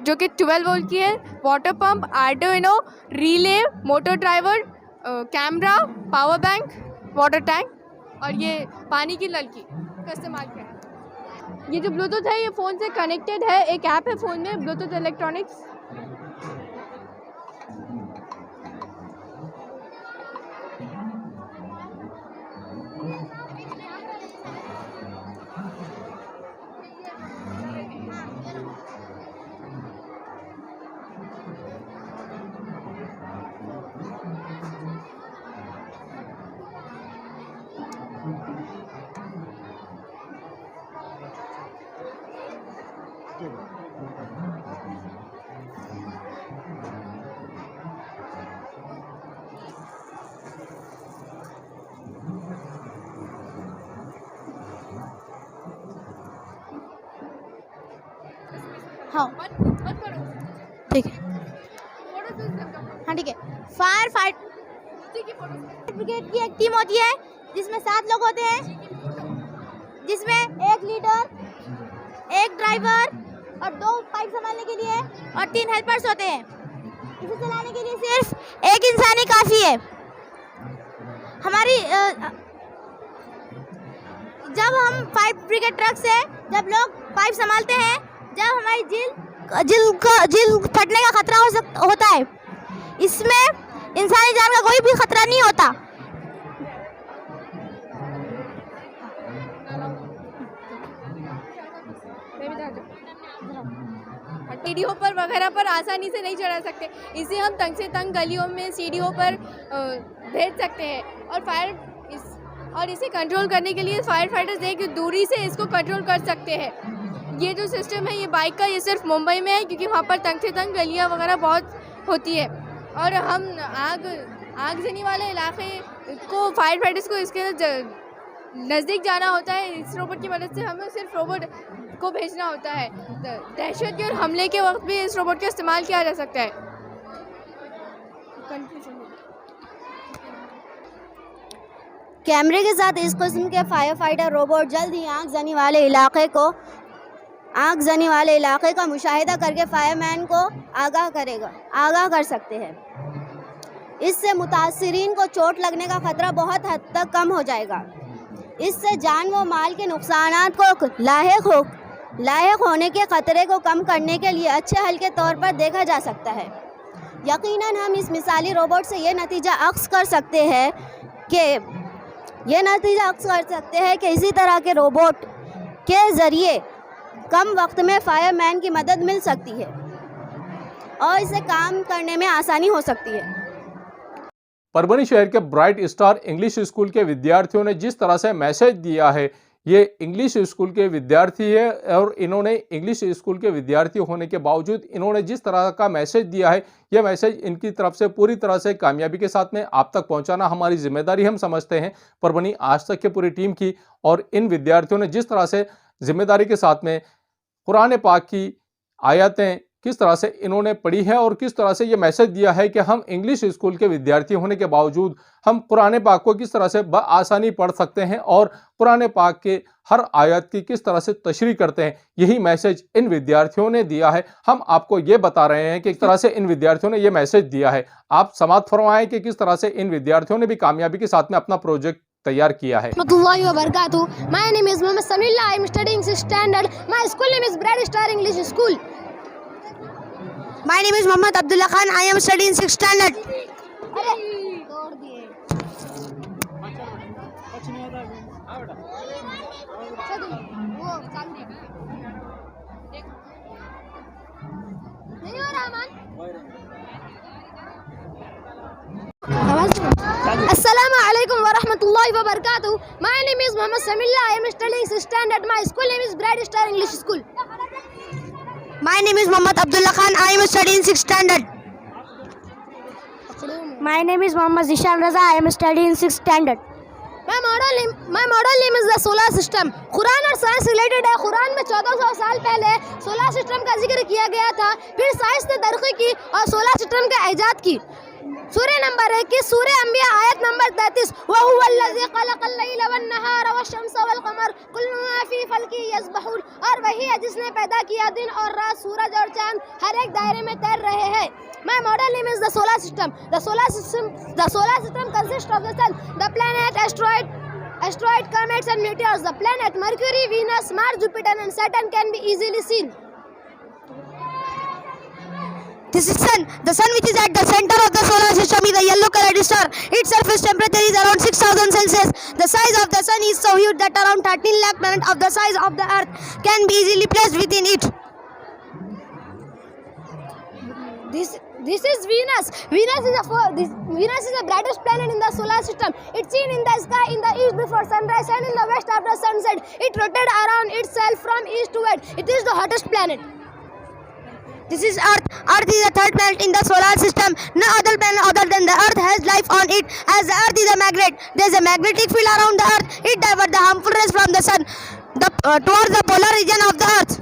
जो कि 12 वोल्ट की है, water pump, Arduino, relay, motor driver, camera, power bank, water tank और ये पानी की नलकी का इस्तेमाल किया है। ये जो ब्लूटूथ है ये फ़ोन से कनेक्टेड है। एक ऐप है फ़ोन में, ब्लूटूथ इलेक्ट्रॉनिक्स। हाँ ठीक है, हाँ ठीक है। फायर फाइट ब्रिगेड की एक टीम होती है जिसमें 7 लोग होते हैं, जिसमें एक लीडर, एक ड्राइवर और 2 पाइप संभालने के लिए और 3 हेल्पर्स होते हैं। इसे चलाने के लिए सिर्फ एक इंसान ही काफ़ी है। हमारी जब हम फायर ब्रिगेड ट्रक से जब लोग पाइप संभालते हैं, जब हमारी जिल फटने का खतरा होता है, इसमें इंसानी जान का कोई भी खतरा नहीं होता। सीढ़ियों पर वगैरह पर आसानी से नहीं चढ़ा सकते। इसे हम तंग से तंग गलियों में सीढ़ियों पर भेज सकते हैं और इसे कंट्रोल करने के लिए फायर फाइटर्स एक दूरी से इसको कंट्रोल कर सकते हैं। ये जो सिस्टम है ये बाइक का, ये सिर्फ मुंबई में है क्योंकि वहाँ पर तंग से तंग गलियाँ वगैरह बहुत होती है और हम आगजनी वाले इलाके को फायर फाइटर्स को इसके नज़दीक जाना होता है। इस रोबोट की मदद से हमें सिर्फ रोबोट को भेजना होता है। दहशत और हमले के वक्त भी इस रोबोट का इस्तेमाल किया जा सकता है। कैमरे के साथ इस किस्म के फायर फाइटर रोबोट जल्द ही आगजनी वाले इलाके का मुशाहिदा करके फायरमैन को आगाह कर सकते हैं। इससे मुतासिरीन को चोट लगने का खतरा बहुत हद तक कम हो जाएगा। इससे जान व माल के नुकसानात को लायक होने के खतरे को कम करने के लिए अच्छे हल के तौर पर देखा जा सकता है। यकीनन हम इस मिसाली रोबोट से ये नतीजा अक्स कर सकते हैं कि इसी तरह के रोबोट के ज़रिए कम वक्त में फायरमैन की मदद मिल सकती है और इसे काम करने में आसानी हो सकती है। परभनी शहर के ब्राइट स्टार इंग्लिश स्कूल के विद्यार्थियों ने जिस तरह से मैसेज दिया है, ये इंग्लिश स्कूल के विद्यार्थी है और इन्होंने इंग्लिश स्कूल के विद्यार्थी होने के बावजूद इन्होंने जिस तरह का मैसेज दिया है, यह मैसेज इनकी तरफ से पूरी तरह से कामयाबी के साथ में आप तक पहुंचाना हमारी जिम्मेदारी हम समझते हैं परभनी आज तक की पूरी टीम की। और इन विद्यार्थियों ने जिस तरह से जिम्मेदारी के साथ में कुरान पाक की आयतें किस तरह से इन्होंने पढ़ी है और किस तरह से ये मैसेज दिया है कि हम इंग्लिश स्कूल के विद्यार्थी होने के बावजूद हम कुरान पाक को किस तरह से बआसानी पढ़ सकते हैं और कुरान पाक के हर आयत की किस तरह से तशरीह करते हैं। यही मैसेज इन विद्यार्थियों ने दिया है। हम आपको ये बता रहे हैं कि किस तरह से इन विद्यार्थियों ने ये मैसेज दिया है। आप समाअत फरमाएं कि किस तरह से इन विद्यार्थियों ने भी कामयाबी के साथ में अपना प्रोजेक्ट तैयार किया है। My name is Mohammed Samillah. I am studying 6th standard. My school name is Bright Star English School. My name is Mohammed Abdullah Khan. I am studying 6th standard. Assalamu alaikum wa rahmatullahi wa barakatuh. My name is Mohammed Samillah. I am studying 6th standard. My school name is Bright Star English School. My name is Mohammed Abdullah Khan. I am studying 6th standard. My name is Mohammed Zishan Raza. I am studying 6th standard. My model name is the solar system. Quran और साइंस रिलेटेड है। कुरान में 1400 साल पहले सोलर सिस्टम का जिक्र किया गया था, फिर साइंस ने तरक्की की और सोलर सिस्टम का इजाद की। सूरह नंबर 21, सूरह अंबिया आयत नंबर 33, वहुवल्लज़ी खलक़ल लैला वन्नहार वश्शम्स वल्क़मर कुल्लुन फ़ी फ़ल्किन यस्बहून, और वही है जिसने पैदा किया दिन और रात, सूरज और चांद हर एक दायरे में तैर रहे हैं। My model name is the solar system. The solar system consists of the sun, the planet, asteroid, comets and meteors. The planet Mercury, Venus, Mars, Jupiter and Saturn can be easily seen. This is sun. The sun, which is at the center of the solar system, is a yellow colored star. Its surface temperature is around 6000 Celsius. The size of the sun is so huge that around 13 lakh planets of the size of the earth can be easily placed within it. This is Venus. Venus is the brightest planet in the solar system. It's seen in the sky in the east before sunrise and in the west after sunset. It rotates around itself from east to west. It is the hottest planet. This is Earth. Earth is the third planet in the solar system. No other planet other than the Earth has life on it. As the Earth is a magnet, there is a magnetic field around the Earth. It diverts the harmful rays from the sun towards the polar region of the Earth.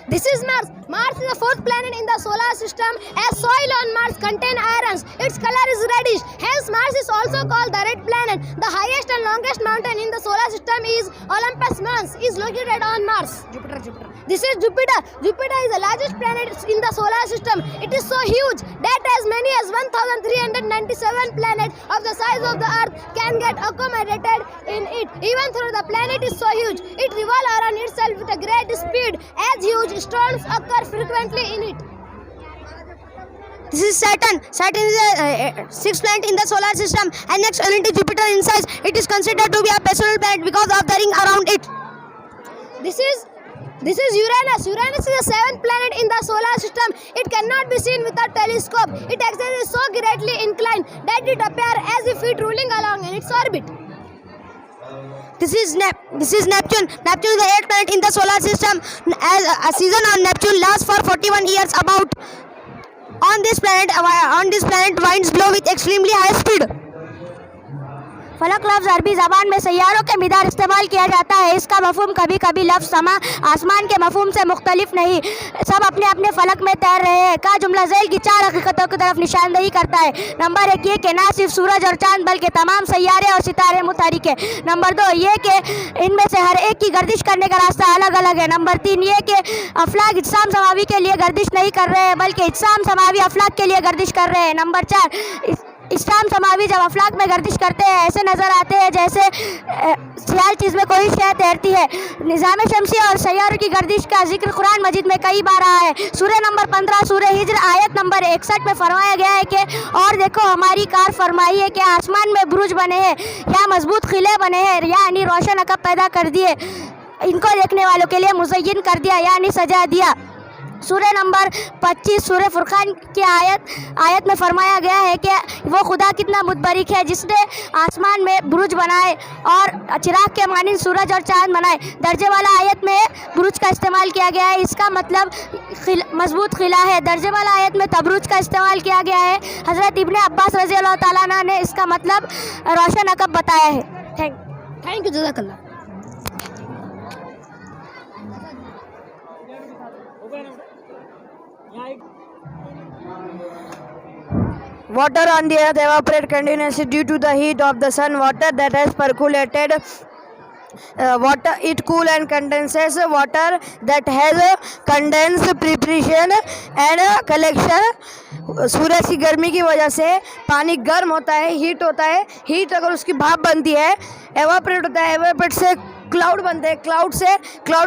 This is Mars. Mars is the fourth planet in the solar system. As soil on Mars contains irons, its color is reddish. Hence, Mars is also called the red planet. The highest and longest mountain in the solar system is Olympus Mons. Is located on Mars. Jupiter. This is Jupiter. Jupiter is the largest planet in the solar system. It is so huge that as many as 1,397 planets of the size of the Earth can get accommodated in it. Even though the planet is so huge, it revolves around itself with a great speed. As huge storms occur frequently in it. This is Saturn. Saturn is the sixth planet in the solar system and next only to Jupiter in size. It is considered to be a personal planet because of the ring around it. This is Uranus. Uranus is the seventh planet in the solar system. It cannot be seen with a telescope. Its axis is so greatly inclined that it appears as if it rolling along in its orbit. This is Neptune. Neptune is the eighth planet in the solar system. As a season on Neptune lasts for 41 years about. On this planet winds blow with extremely high speed. फलक लफ्ज़ अरबी ज़बान में सैयारों के मिदार इस्तेमाल किया जाता है। इसका मफहूम कभी कभी लफ्ज़ समा आसमान के मफहूम से मुख्तलिफ नहीं, सब अपने अपने फलक में तैर रहे हैं का जुमला झेल की चार हकीकतों की तरफ निशानदही करता है। नंबर 1 ये कि ना सिर्फ सूरज और चांद बल्कि तमाम सैयारे और सितारे मुतहरिक है। नंबर 2 ये कि इनमें से हर एक की गर्दिश करने का रास्ता अलग अलग है। नंबर 3 ये कि अफलाक इजसाम समावी के लिए गर्दिश नहीं कर रहे हैं बल्कि इजसाम समावी अफलाक के लिए गर्दिश कर रहे हैं। नंबर 4 इस्लाम समावी जब अफलाक में गर्दिश करते हैं ऐसे नज़र आते हैं जैसे सियाल चीज़ में कोई शय तैरती है। निज़ाम शमसी और सैयारों की गर्दिश का जिक्र कुरान मजीद में कई बार आया है। सूरह नंबर 15 सूरह हिज्र आयत नंबर 61 में फरमाया गया है कि और देखो हमारी कार फरमाई है कि आसमान में बुरुज बने हैं या मजबूत किले बने हैं यानी रोशन अकब पैदा कर दिए, इनको देखने वालों के लिए मुज़य्यन कर दिया यानी सजा दिया। सूरह नंबर 25 सूरह फुरकान की आयत में फरमाया गया है कि वो खुदा कितना मुतबरिक है जिसने आसमान में बुरुज बनाए और चिराग के मानिंद सूरज और चांद बनाए। दर्जे वाला आयत में बुरुज का इस्तेमाल किया गया है, इसका मतलब मजबूत किला है। दर्जे वाला आयत में तबरुज का इस्तेमाल किया गया है। हज़रत इब्ने अब्बास रज़ी अल्लाह ताला अन्हु ने इसका मतलब रोशन अकब बताया है। थैंक यू जज़ाकल्लाह। Water on the earth evaporate continuously due to the heat of the sun. Water that has percolated water it cool and condenses. Water that has condensed preparation and collection. सूरज की गर्मी की वजह से पानी गर्म होता है, हीट होता है. हीट अगर उसकी भाप बनती है, एवापोरेट होता है, एवापोरेट से क्लाउड बनते हैं, क्लाउड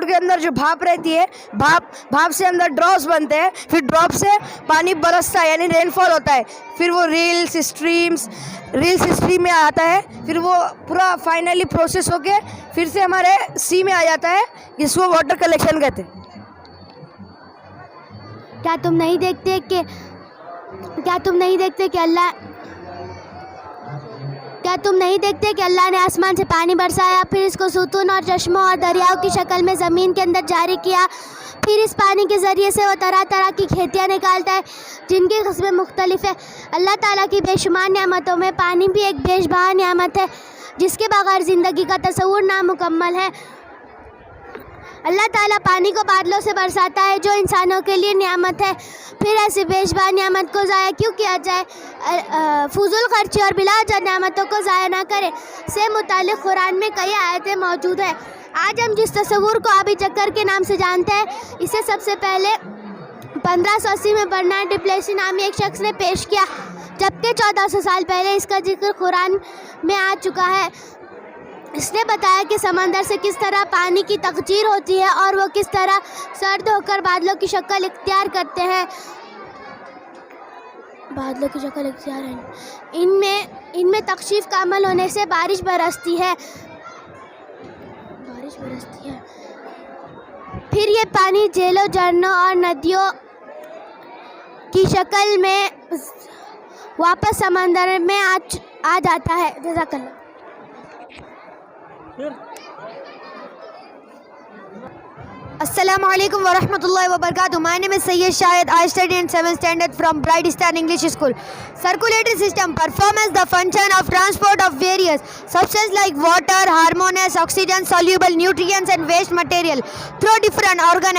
के अंदर जो भाप रहती है, भाप से अंदर ड्रॉप्स बनते हैं, फिर ड्रॉप से पानी बरसता है यानी रेनफॉल होता है. फिर वो रील्स स्ट्रीम में आता है, फिर वो पूरा फाइनली प्रोसेस होके फिर से हमारे सी में आ जाता है, जिसको वाटर कलेक्शन कहते हैं. क्या तुम नहीं देखते कि अल्लाह ने आसमान से पानी बरसाया, फिर इसको सुतून और चश्मों और दरियाओं की शक्ल में ज़मीन के अंदर जारी किया. फिर इस पानी के ज़रिए से वो तरह तरह की खेतियाँ निकालता है जिनकी किस्में मुख्तलिफ है. अल्लाह ताला की बेशुमार नियामतों में पानी भी एक बेशबहा नियामत है जिसके बगैर ज़िंदगी का तसव्वुर नामुकम्मल है. अल्लाह ताला पानी को बादलों से बरसाता है जो इंसानों के लिए नियामत है. फिर ऐसी बेशबहा नियामत को ज़ाया क्यों किया जाए. फजूल खर्ची और बिलावजा नियामतों को ज़ाया ना करें से मुतालिक कुरान में कई आयतें मौजूद हैं. आज हम जिस तस्वुर को आबी चक्कर के नाम से जानते हैं, इसे सबसे पहले 1580 में बर्नार्ड डिप्लेसी नामी एक शख्स ने पेश किया, जबकि 1400 साल पहले इसका जिक्र कुरान में आ चुका है. इसने बताया कि समंदर से किस तरह पानी की तकजीर होती है और वो किस तरह सर्द होकर बादलों की शक्ल इख्तियार करते हैं. इनमें तकशीफ का अमल होने से बारिश बरसती है. फिर ये पानी झीलों, झरनों और नदियों की शक्ल में वापस समंदर में आ जाता है. जज़ाकल्लाह. Assalamu alaikum wa rahmatullahi wa barakatuh. My name is Sayyid Shahid. I study in 7th standard from Bright Star English School. Circulatory system performs the function of transport of various substances like water, harmonious, oxygen, soluble nutrients and waste material through different organ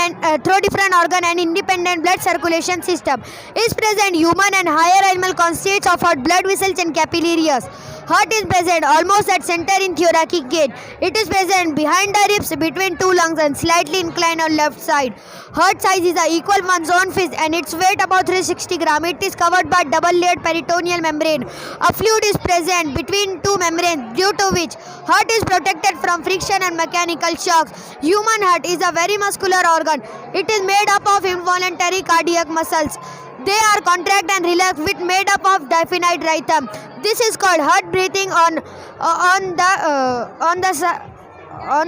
and independent blood circulation system. Is present human and higher animal constitutes of heart, blood vessels and capillaries. Heart is present almost at center in thoracic gate. It is present behind the ribs between two lungs and slightly inclined on left side. Heart size is equal one's own fist and its weight about 360 gram. It is covered by double layered peritoneal membrane. A fluid is present between two membranes due to which heart is protected from friction and mechanical shocks. Human heart is a very muscular organ. It is made up of involuntary cardiac muscles. They are contract and relax with made up of definite rhythm. This is called heart breathing on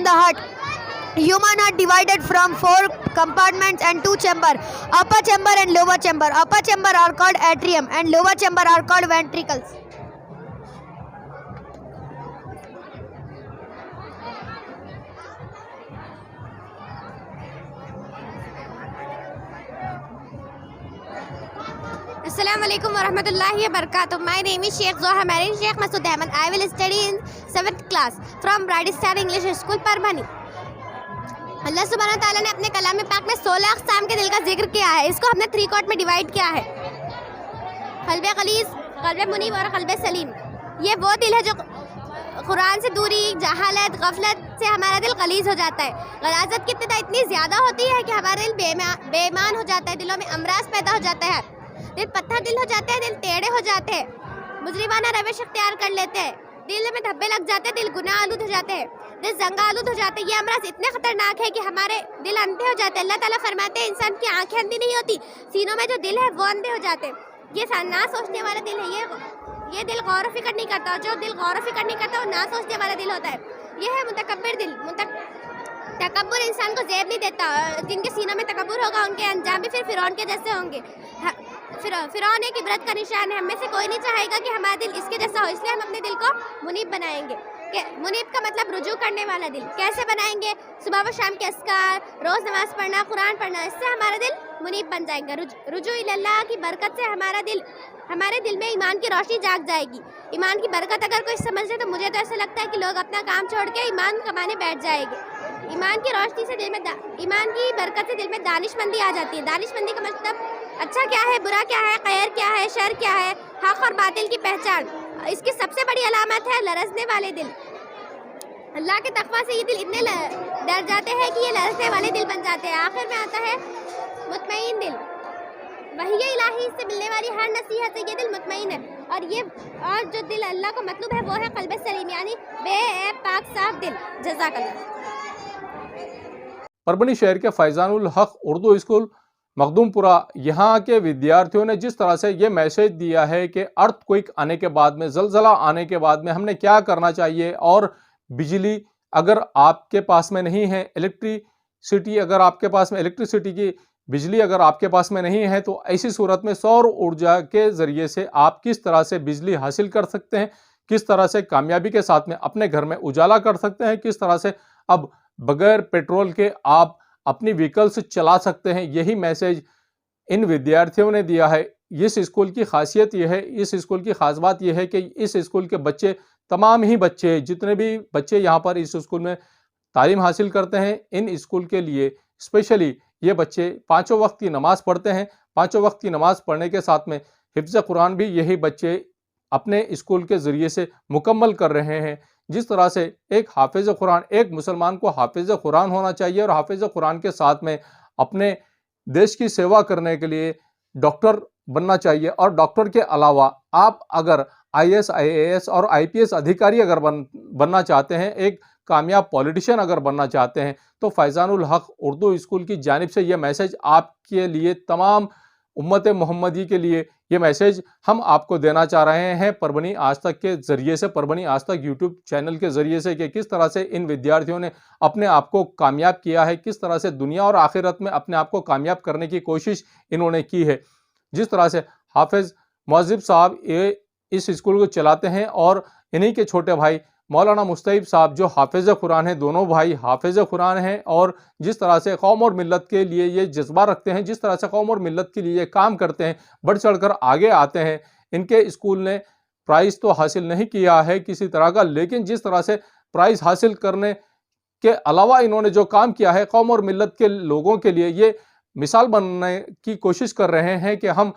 the heart. Human heart divided from 4 compartments and 2 chambers, upper chamber and lower chamber. Upper chamber are called atrium and lower chamber are called ventricles. Assalamualaikum warahmatullahi wabarakatuh. My name is Sheikh Zohar Marin Sheikh Masood Ahmed. I will study in 7th class from Bright Star English School, Parvani. अल्लाह सुब्हानहू ताला ने अपने कलाम पाक में 16 अक़साम के दिल का जिक्र किया है. इसको हमने 3 कॉट में डिवाइड किया है, क़ल्ब ग़लीज़, क़ल्ब मुनीब और क़ल्ब सलीम. ये वो दिल है जो कुरान से दूरी, जहालत, गफलत से हमारा दिल गलीज़ हो जाता है. गलाज़त की इब्तिदा इतनी ज़्यादा होती है कि हमारा दिल बेईमान हो जाता है, दिलों में अमराज पैदा हो जाता है, दिल पत्थर दिल हो जाते हैं, दिल टेढ़े हो जाते हैं, मुजरिमाना रविश अख्तियार कर लेते हैं, दिल में धब्बे लग जाते हैं, दिल गुनाह आलूद हो जाते हैं, दिल जंग आलूद हो जाते हैं. ये अमराज इतने ख़तरनाक है कि हमारे दिल अंधे हो जाते हैं. अल्लाह ताला फरमाते हैं इंसान की आंखें अंधी नहीं होती, सीनों में जो दिल है वो अंधे हो जाते हैं. ये ना सोचने वाला दिल है, ये दिल गौर फिक्र नहीं करता, और जो दिल गौर फिक्र नहीं करता वो ना सोचने वाला दिल होता है. ये है मुतकब्बिर दिल. तकब्बुर इंसान को ज़ेब नहीं देता. जिनके सीनों में तकब्बुर होगा उनके अंजाम भी फिर फ़िरौन के जैसे होंगे. फ़िरौन एक इबरत का निशान है. हम में से कोई नहीं चाहेगा कि हमारा दिल इसके जैसा हो, इसलिए हम अपने दिल को मुनीब बनाएंगे. मुनीब का मतलब रुजू करने वाला दिल. कैसे बनाएंगे? सुबह व शाम के अस्कार, रोज़ नमाज़ पढ़ना, कुरान पढ़ना, इससे हमारा दिल मुनीब बन जाएगा. रुजू इल्लल्लाह की बरकत से हमारे दिल में ईमान की रोशनी जाग जाएगी. ईमान की बरकत अगर कोई समझ ले तो मुझे तो ऐसा लगता है कि लोग अपना काम छोड़ के ईमान कमाने बैठ जाएंगे. ईमान की रोशनी से ईमान की बरकत से दिल में दानिशमंदी आ जाती है. दानिशमंदी का मतलब अच्छा क्या है, बुरा क्या है, खैर क्या है, शर क्या है, हक और बातिल की पहचान। इसकी सबसे बड़ी अलामत है लरसने वाले दिल। अल्लाह के तकवा से ये दिल इतने डर जाते हैं कि ये लरसने वाले दिल बन जाते हैं। आखिर में आता है मुतमईन दिल। वही इलाही से मिलने वाली हर नसीहत से ये दिल मुतमईन है। और जो दिल अल्लाह को मतलब है वो है क़ल्ब सलीम, यानी बेऐब पाक साफ दिल। जज़ाकल्लाह। परभनी शहर के फैजानुल हक उर्दू स्कूल मखदूमपुरा, यहाँ के विद्यार्थियों ने जिस तरह से ये मैसेज दिया है कि अर्थक्वेक आने के बाद में, ज़लज़ला आने के बाद में हमने क्या करना चाहिए, और बिजली अगर आपके पास में नहीं है, इलेक्ट्रिसिटी अगर आपके पास में, इलेक्ट्रिसिटी की बिजली अगर आपके पास में नहीं है, तो ऐसी सूरत में सौर ऊर्जा के ज़रिए से आप किस तरह से बिजली हासिल कर सकते हैं, किस तरह से कामयाबी के साथ में अपने घर में उजाला कर सकते हैं, किस तरह से अब बगैर पेट्रोल के आप अपनी व्हीकल्स चला सकते हैं। यही मैसेज इन विद्यार्थियों ने दिया है। इस स्कूल की खासियत यह है, इस स्कूल की खास बात यह है कि इस स्कूल के बच्चे, तमाम ही बच्चे, जितने भी बच्चे यहाँ पर इस स्कूल में तालीम हासिल करते हैं, इन स्कूल के लिए स्पेशली ये बच्चे पाँचों वक्त की नमाज़ पढ़ते हैं। पाँचों वक्त की नमाज़ पढ़ने के साथ में हिफ्ज़ कुरान भी यही बच्चे अपने स्कूल के ज़रिए से मुकम्मल कर रहे हैं। जिस तरह से एक हाफिज़ कुरान, एक मुसलमान को हाफिज़ कुरान होना चाहिए और हाफिज़ कुरान के साथ में अपने देश की सेवा करने के लिए डॉक्टर बनना चाहिए। और डॉक्टर के अलावा आप अगर IAS, IAS और IPS अधिकारी अगर बनना चाहते हैं, एक कामयाब पॉलिटिशियन अगर बनना चाहते हैं, तो फैजानुल हक उर्दू स्कूल की जानिब से यह मैसेज आपके लिए, तमाम उम्मत मोहम्मदी के लिए ये मैसेज हम आपको देना चाह रहे हैं परभनी आज तक के ज़रिए से, परभनी आज तक यूट्यूब चैनल के ज़रिए से, कि किस तरह से इन विद्यार्थियों ने अपने आप को कामयाब किया है, किस तरह से दुनिया और आखिरत में अपने आप को कामयाब करने की कोशिश इन्होंने की है। जिस तरह से हाफिज़ मुअज़्ज़िब साहब ये इस स्कूल को चलाते हैं और इन्हीं के छोटे भाई मौलाना मुस्तैब साहब जो हाफिज़ कुरान हैं, दोनों भाई हाफिज़ कुरान हैं, और जिस तरह से कौम और मिल्लत के लिए ये जज्बा रखते हैं, जिस तरह से कौम और मिल्लत के लिए काम करते हैं, बढ़ चढ़कर आगे आते हैं। इनके स्कूल ने प्राइज़ तो हासिल नहीं किया है किसी तरह का, लेकिन जिस तरह से प्राइज़ हासिल करने के अलावा इन्होंने जो काम किया है, कौम और मिल्लत के लोगों के लिए ये मिसाल बनने की कोशिश कर रहे हैं कि हम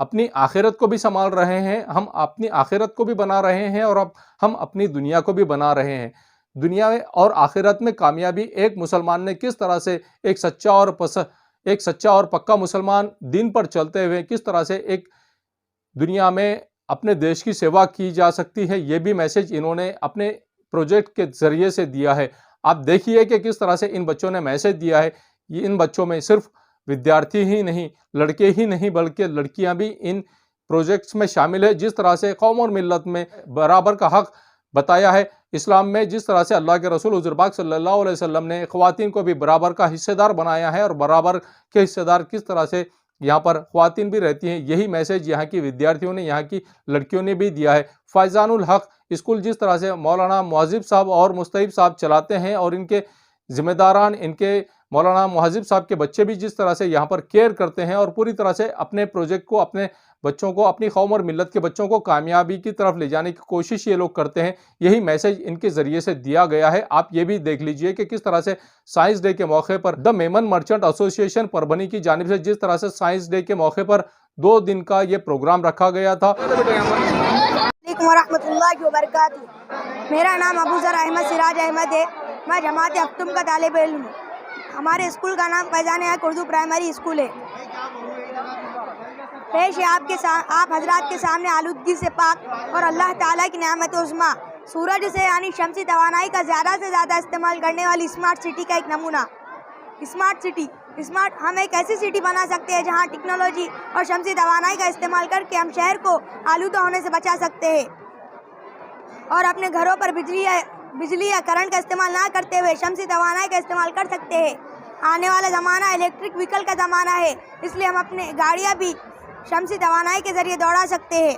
अपनी आखिरत को भी संभाल रहे हैं, हम अपनी आखिरत को भी बना रहे हैं, और अब हम अपनी दुनिया को भी बना रहे हैं। दुनिया में और आखिरत में कामयाबी एक मुसलमान ने किस तरह से एक सच्चा और पक्का मुसलमान दीन पर चलते हुए किस तरह से एक दुनिया में अपने देश की सेवा की जा सकती है, ये भी मैसेज इन्होंने अपने प्रोजेक्ट के ज़रिए से दिया है। आप देखिए कि किस तरह से इन बच्चों ने मैसेज दिया है। इन बच्चों में सिर्फ विद्यार्थी ही नहीं, लड़के ही नहीं, बल्कि लड़कियां भी इन प्रोजेक्ट्स में शामिल है। जिस तरह से कौम और मिल्लत में बराबर का हक बताया है इस्लाम में, जिस तरह से अल्लाह के रसूल हुज़ूर पाक सल्लल्लाहु अलैहि वसल्लम ने ख़वातीन को भी बराबर का हिस्सेदार बनाया है, और बराबर के हिस्सेदार किस तरह से यहाँ पर ख़वातीन भी रहती हैं, यही मैसेज यहाँ की विद्यार्थियों ने, यहाँ की लड़कियों ने भी दिया है। फैज़ानुल हक स्कूल जिस तरह से मौलाना मुअज़्ज़िब साहब और मुस्तैब साहब चलाते हैं, और इनके ज़िम्मेदारान, इनके मौलाना मुअज़्ज़िब साहब के बच्चे भी जिस तरह से यहाँ पर केयर करते हैं और पूरी तरह से अपने प्रोजेक्ट को, अपने बच्चों को, अपनी कौम और मिल्लत के बच्चों को कामयाबी की तरफ ले जाने की कोशिश ये लोग करते हैं, यही मैसेज इनके ज़रिए से दिया गया है। आप ये भी देख लीजिए कि किस तरह से साइंस डे के मौके पर the Memon merchant association Parbhani की जानिब से जिस तरह से साइंस डे के मौके पर 2 दिन का ये प्रोग्राम रखा गया था। मेरा नाम अबू ज़र अहमद सिराज अहमद है। मैं जमात अख्तुम का तालिब इल्म हूँ। हमारे स्कूल का नाम फैज़ान हक उर्दू प्राइमरी स्कूल है। पेश है आप हजरात के सामने आलूदगी से पाक और अल्लाह ताला की नेमत उज़्मा सूरज से यानी शमसी तवानाई का ज़्यादा से ज़्यादा इस्तेमाल करने वाली स्मार्ट सिटी का एक नमूना। स्मार्ट हम एक ऐसी सिटी बना सकते हैं जहाँ टेक्नोलॉजी और शमसी तवानाई का इस्तेमाल करके हम शहर को आलूदा होने से बचा सकते हैं, और अपने घरों पर बिजली या करंट का इस्तेमाल ना करते हुए शमसी तवानाई का इस्तेमाल कर सकते हैं। आने वाला ज़माना इलेक्ट्रिक व्हीकल का ज़माना है, इसलिए हम अपने गाड़ियाँ भी शमसी तवानाई के ज़रिए दौड़ा सकते हैं।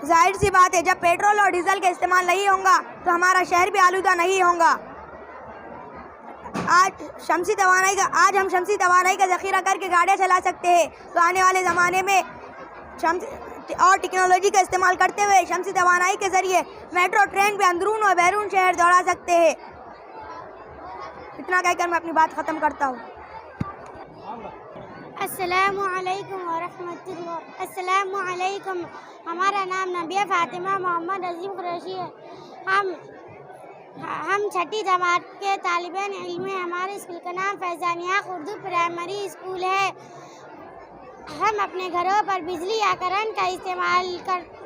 जाहिर सी बात है, जब पेट्रोल और डीजल का इस्तेमाल नहीं होगा तो हमारा शहर भी आलूदा नहीं होगा। आज हम शमसी तवानाई का ज़ख़ीरा करके गाड़ियाँ चला सकते हैं, तो आने वाले ज़माने में और टेक्नोलॉजी का इस्तेमाल करते हुए शमसी तवानाई के ज़रिए मेट्रो ट्रेन भी अंदरून और बैरून शहर दौड़ा सकते हैं। इतना कहकर मैं अपनी बात ख़त्म करता हूँ। अस्सलामुअलैकुम वरहमतुल्लाह। अस्सलामुअलैकुम। हमारा नाम नबिया फ़ातिमा मोहम्मद अज़ीम कुरैशी है। हम छठी जमात के तालिबान इल्म हैं। हमारे स्कूल का नाम फैज़ानिया उर्दू प्राइमरी स्कूल है। हम अपने घरों पर बिजली या करंट का इस्तेमाल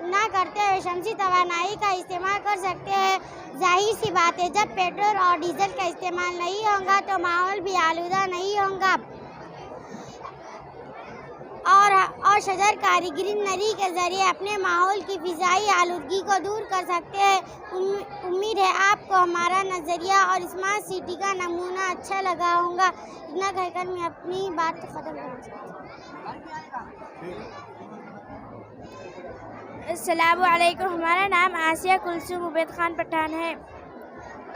ना करते हुए शमसी तवानाई का इस्तेमाल कर सकते हैं। जाहिर सी बात है, जब पेट्रोल और डीजल का इस्तेमाल नहीं होगा तो माहौल भी आलूदा नहीं होगा और शजर कारीगरी के ज़रिए अपने माहौल की फ़िज़ाई आलूदगी को दूर कर सकते हैं। उम्मीद है आपको हमारा नज़रिया और स्मार्ट सिटी का नमूना अच्छा लगा होगा। इतना कहकर मैं अपनी बात को ख़त्म करना चाहती हूँ। अस्सलामुअलैकुम। हमारा नाम आसिया कुलसुम उबैद खान पठान है।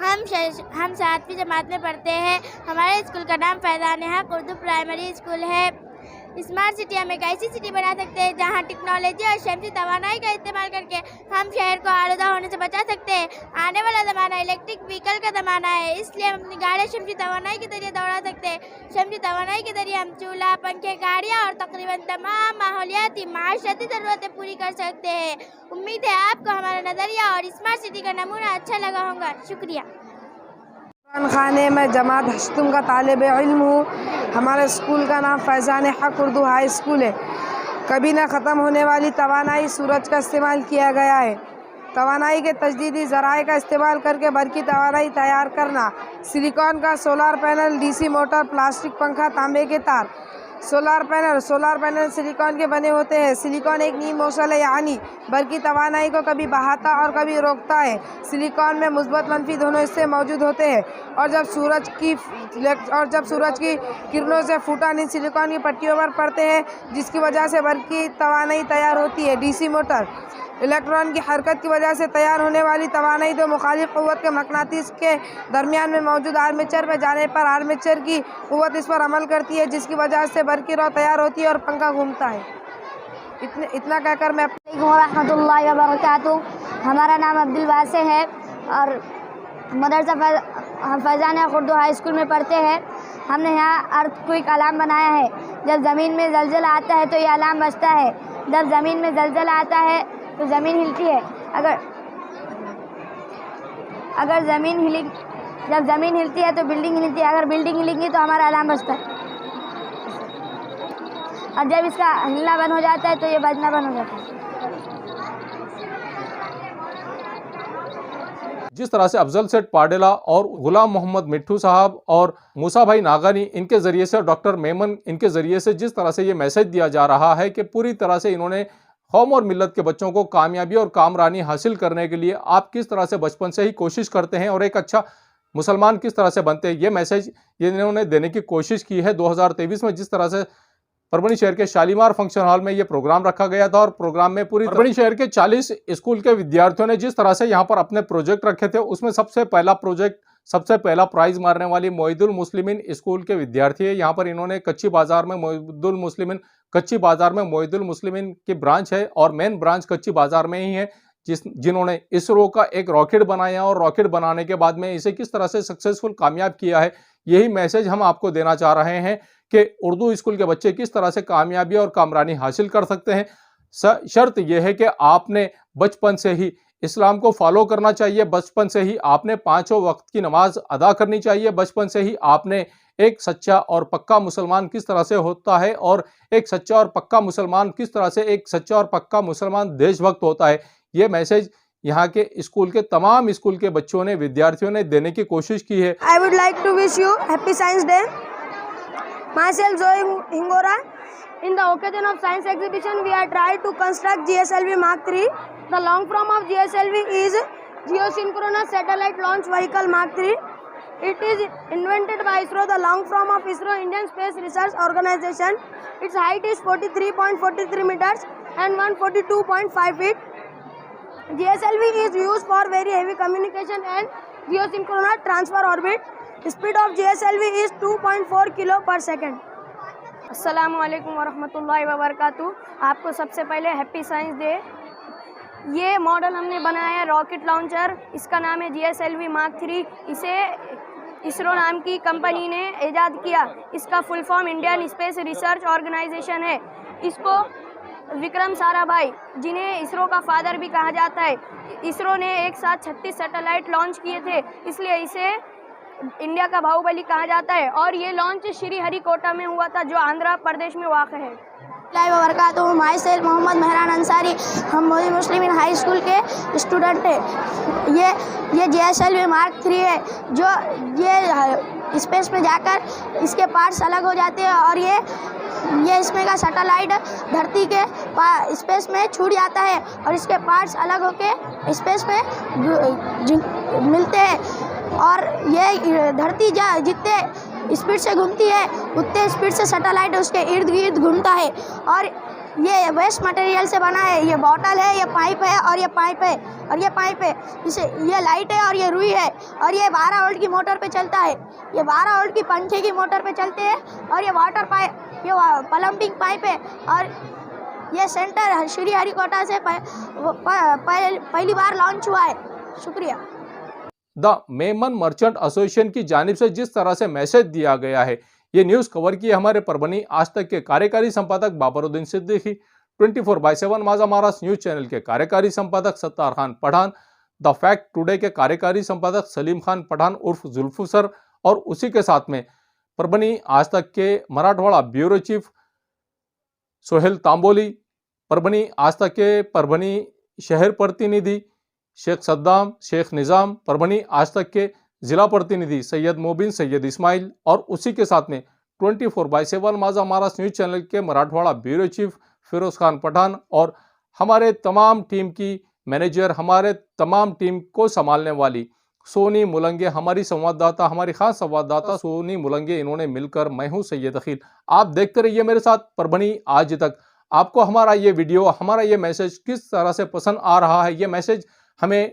हम 7वीं जमात में पढ़ते हैं। हमारे स्कूल का नाम फैज़ानिया उर्दू प्राइमरी स्कूल है। स्मार्ट सिटी हम एक ऐसी सिटी बना सकते हैं जहां टेक्नोलॉजी और शमसी तवानाई का इस्तेमाल करके हम शहर को आलूदा होने से बचा सकते हैं। आने वाला ज़माना इलेक्ट्रिक व्हीकल का ज़माना है, इसलिए हम अपनी गाड़ियाँ शमसी तवानाई के ज़रिए दौड़ा सकते हैं। शमसी तवानाई के ज़रिए हम चूल्हा, पंखे, गाड़ियाँ और तकरीबन तमाम माहौलियाती माशरती ज़रूरतें पूरी कर सकते हैं। उम्मीद है आपको हमारा नज़रिया और स्मार्ट सिटी का नमूना अच्छा लगा होगा। शुक्रिया। खाने में जमात हश्तुम का तालिब इल्म हूँ। हमारे स्कूल का नाम फैज़ान हक उर्दू हाई स्कूल है। कभी ना ख़त्म होने वाली तवानाई सूरज का इस्तेमाल किया गया है। तवानाई के तजदीदी ज़राए का इस्तेमाल करके बरकी तवानाई तैयार करना, सिलिकॉन का solar panel, DC motor, plastic पंखा, तांबे के तार। सोलार पैनल सिलिकॉन के बने होते हैं। सिलिकॉन एक नीम मौसल है, यानी बरकी तवानाई को कभी बहाता और कभी रोकता है। सिलिकॉन में मुस्बत मनफी दोनों हिस्से मौजूद होते हैं और जब सूरज की किरणों से फूटानी सिलिकॉन की पट्टियों पर पड़ते हैं, जिसकी वजह से बरकी तवानाई तैयार होती है। डीसी मोटर इलेक्ट्रॉन की हरकत की वजह से तैयार होने वाली तवानाई तो मुखालिफ क़ुव्वत के मकनातीस के दरमियान में मौजूद आर्मेचर में जाने पर आर्मेचर की क़ुव्वत इस पर अमल करती है, जिसकी वजह से बरकी रौ तैयार होती है और पंखा घूमता है। इतना कहकर मैं रहमतुल्लाहि व बरकातुहू। हमारा नाम अब्दुल वासे है और मदरसा फैज़ानिया उर्दू हाई स्कूल में पढ़ते हैं। हमने यहाँ अर्थक्वेक अलार्म बनाया है। जब ज़मीन में ज़लज़ला आता है तो ये अलार्म बजता है। जब ज़मीन में ज़लज़ला आता है तो ज़मीन हिलती है। जब ज़मीन हिलती है तो बिल्डिंग हिलती है। अगर बिल्डिंग हिलेंगी तो हमारा अलार्म बजता है और जब इसका हिलना बंद हो जाता है तो ये बजना बंद हो जाता है। जिस तरह से अफजल सेठ पाडेला और गुलाम मोहम्मद मिट्ठू साहब और मूसा भाई नागानी इनके ज़रिए से और डॉक्टर मेमन इनके ज़रिए से जिस तरह से ये मैसेज दिया जा रहा है कि पूरी तरह से इन्होंने कौम और मिल्लत के बच्चों को कामयाबी और कामरानी हासिल करने के लिए आप किस तरह से बचपन से ही कोशिश करते हैं और एक अच्छा मुसलमान किस तरह से बनते हैं, ये मैसेज ये इन्होंने देने की कोशिश की है। 2023 में जिस तरह से परभणी शहर के शालीमार फंक्शन हॉल में ये प्रोग्राम रखा गया था और प्रोग्राम में पूरी परभणी शहर के 40 स्कूल के विद्यार्थियों ने जिस तरह से यहाँ पर अपने प्रोजेक्ट रखे थे, उसमें सबसे पहला प्राइज मारने वाली मोइदुल मुस्लिमीन स्कूल के विद्यार्थी है। यहाँ पर इन्होंने कच्ची बाजार में मोइदुल मुस्लिमीन की ब्रांच है और मेन ब्रांच कच्ची बाजार में ही है, जिन्होंने इसरो का एक रॉकेट बनाया और रॉकेट बनाने के बाद में इसे किस तरह से सक्सेसफुल कामयाब किया है, यही मैसेज हम आपको देना चाह रहे हैं कि उर्दू स्कूल के बच्चे किस तरह से कामयाबी और कामरानी हासिल कर सकते हैं। शर्त यह है कि आपने बचपन से ही इस्लाम को फॉलो करना चाहिए, बचपन से ही आपने 5 वक्त की नमाज अदा करनी चाहिए, बचपन से ही आपने एक सच्चा और पक्का मुसलमान किस तरह से होता है और एक सच्चा और पक्का मुसलमान किस तरह से एक सच्चा और पक्का मुसलमान देशभक्त होता है, ये मैसेज यहाँ के स्कूल के तमाम स्कूल के बच्चों ने विद्यार्थियों ने देने की कोशिश की है। I would like to wish you happy Science Day. Myself Zoe Hingora. In the occasion of science exhibition, we are trying to construct GSLV Mark III. The long form of GSLV is Geosynchronous Satellite Launch Vehicle Mark III. It is invented by ISRO. The long form of ISRO, Indian Space Research Organization. Its height is 43.43 meters and 142.5 feet. GSLV is used for very heavy communication and geosynchronous transfer orbit. The speed of GSLV is 2.4 kilo per second. अस्सलामुअलैकुम वरहमतुल्लाहि वबरकातुहू। आपको सबसे पहले हैप्पी साइंस डे। ये मॉडल हमने बनाया है रॉकेट लॉन्चर, इसका नाम है GSLV Mark III। इसे इसरो नाम की कंपनी ने ईजाद किया। इसका full form Indian space research organisation है। इसको विक्रम साराभाई, जिन्हें इसरो का फादर भी कहा जाता है, इसरो ने एक साथ 36 सैटेलाइट लॉन्च किए थे, इसलिए इसे इंडिया का बाहुबली कहा जाता है। और ये लॉन्च श्रीहरिकोटा में हुआ था, जो आंध्र प्रदेश में वाक़ है। वबरकातुहू, माई सेल्फ मोहम्मद मेहरान अंसारी, हम मोदी मुस्लिम इन हाई स्कूल के स्टूडेंट हैं। ये JSLV Mark 3 है, जो ये स्पेस में जाकर इसके पार्ट्स अलग हो जाते हैं और ये इसमें का सैटेलाइट धरती के स्पेस में छूट जाता है और इसके पार्ट्स अलग होके स्पेस में मिलते हैं। और ये धरती जितने स्पीड से घूमती है उतने स्पीड से सैटेलाइट उसके इर्द गिर्द घूमता है। और ये वेस्ट मटेरियल से बना है। ये बॉटल है, ये पाइप है और ये पाइप है और ये पाइप है। इसे ये लाइट है और ये रुई है और ये 12 वोल्ट की मोटर पे चलता है। ये 12 वोल्ट की पंखे की मोटर पे चलते हैं। और ये वाटर पाइप, ये प्लम्बिंग पाइप है। और ये सेंटर श्रीहरिकोटा से पहली बार लॉन्च हुआ है। शुक्रिया। द मेमन मर्चेंट एसोसिएशन की जानिब से जिस तरह से मैसेज दिया गया है, ये न्यूज़ कवर की हमारे परभनी आज तक के कार्यकारी संपादक बाबरुद्दीन सिद्दीकी, 24/7 माझा महाराष्ट्र न्यूज़ चैनल के कार्यकारी संपादक Sattar Khan Pathan, The Fact Today के कार्यकारी संपादक सलीम खान पठान उर्फ जुल्फू सर, और उसी के साथ में परभनी आज तक के मराठवाड़ा ब्यूरो चीफ सोहेल तांबोली, परभनी आज तक के परभनी शहर प्रतिनिधि शेख सद्दाम, शेख निज़ाम, परभनी आज तक के जिला प्रतिनिधि सैयद मोबिन, सैयद इस्माइल, और उसी के साथ में 24/7 माझा महाराष्ट्र न्यूज़ चैनल के मराठवाड़ा ब्यूरो चीफ फिरोज़ खान पठान, और हमारे तमाम टीम की मैनेजर, हमारे तमाम टीम को संभालने वाली सोनी मुलंगे, हमारी संवाददाता, हमारी खास संवाददाता सोनी मुलंगे, इन्होंने मिलकर मैं हूँ सैयद अखिल। आप देखते रहिए मेरे साथ परभनी आज तक। आपको हमारा ये वीडियो, हमारा ये मैसेज किस तरह से पसंद आ रहा है, ये मैसेज हमें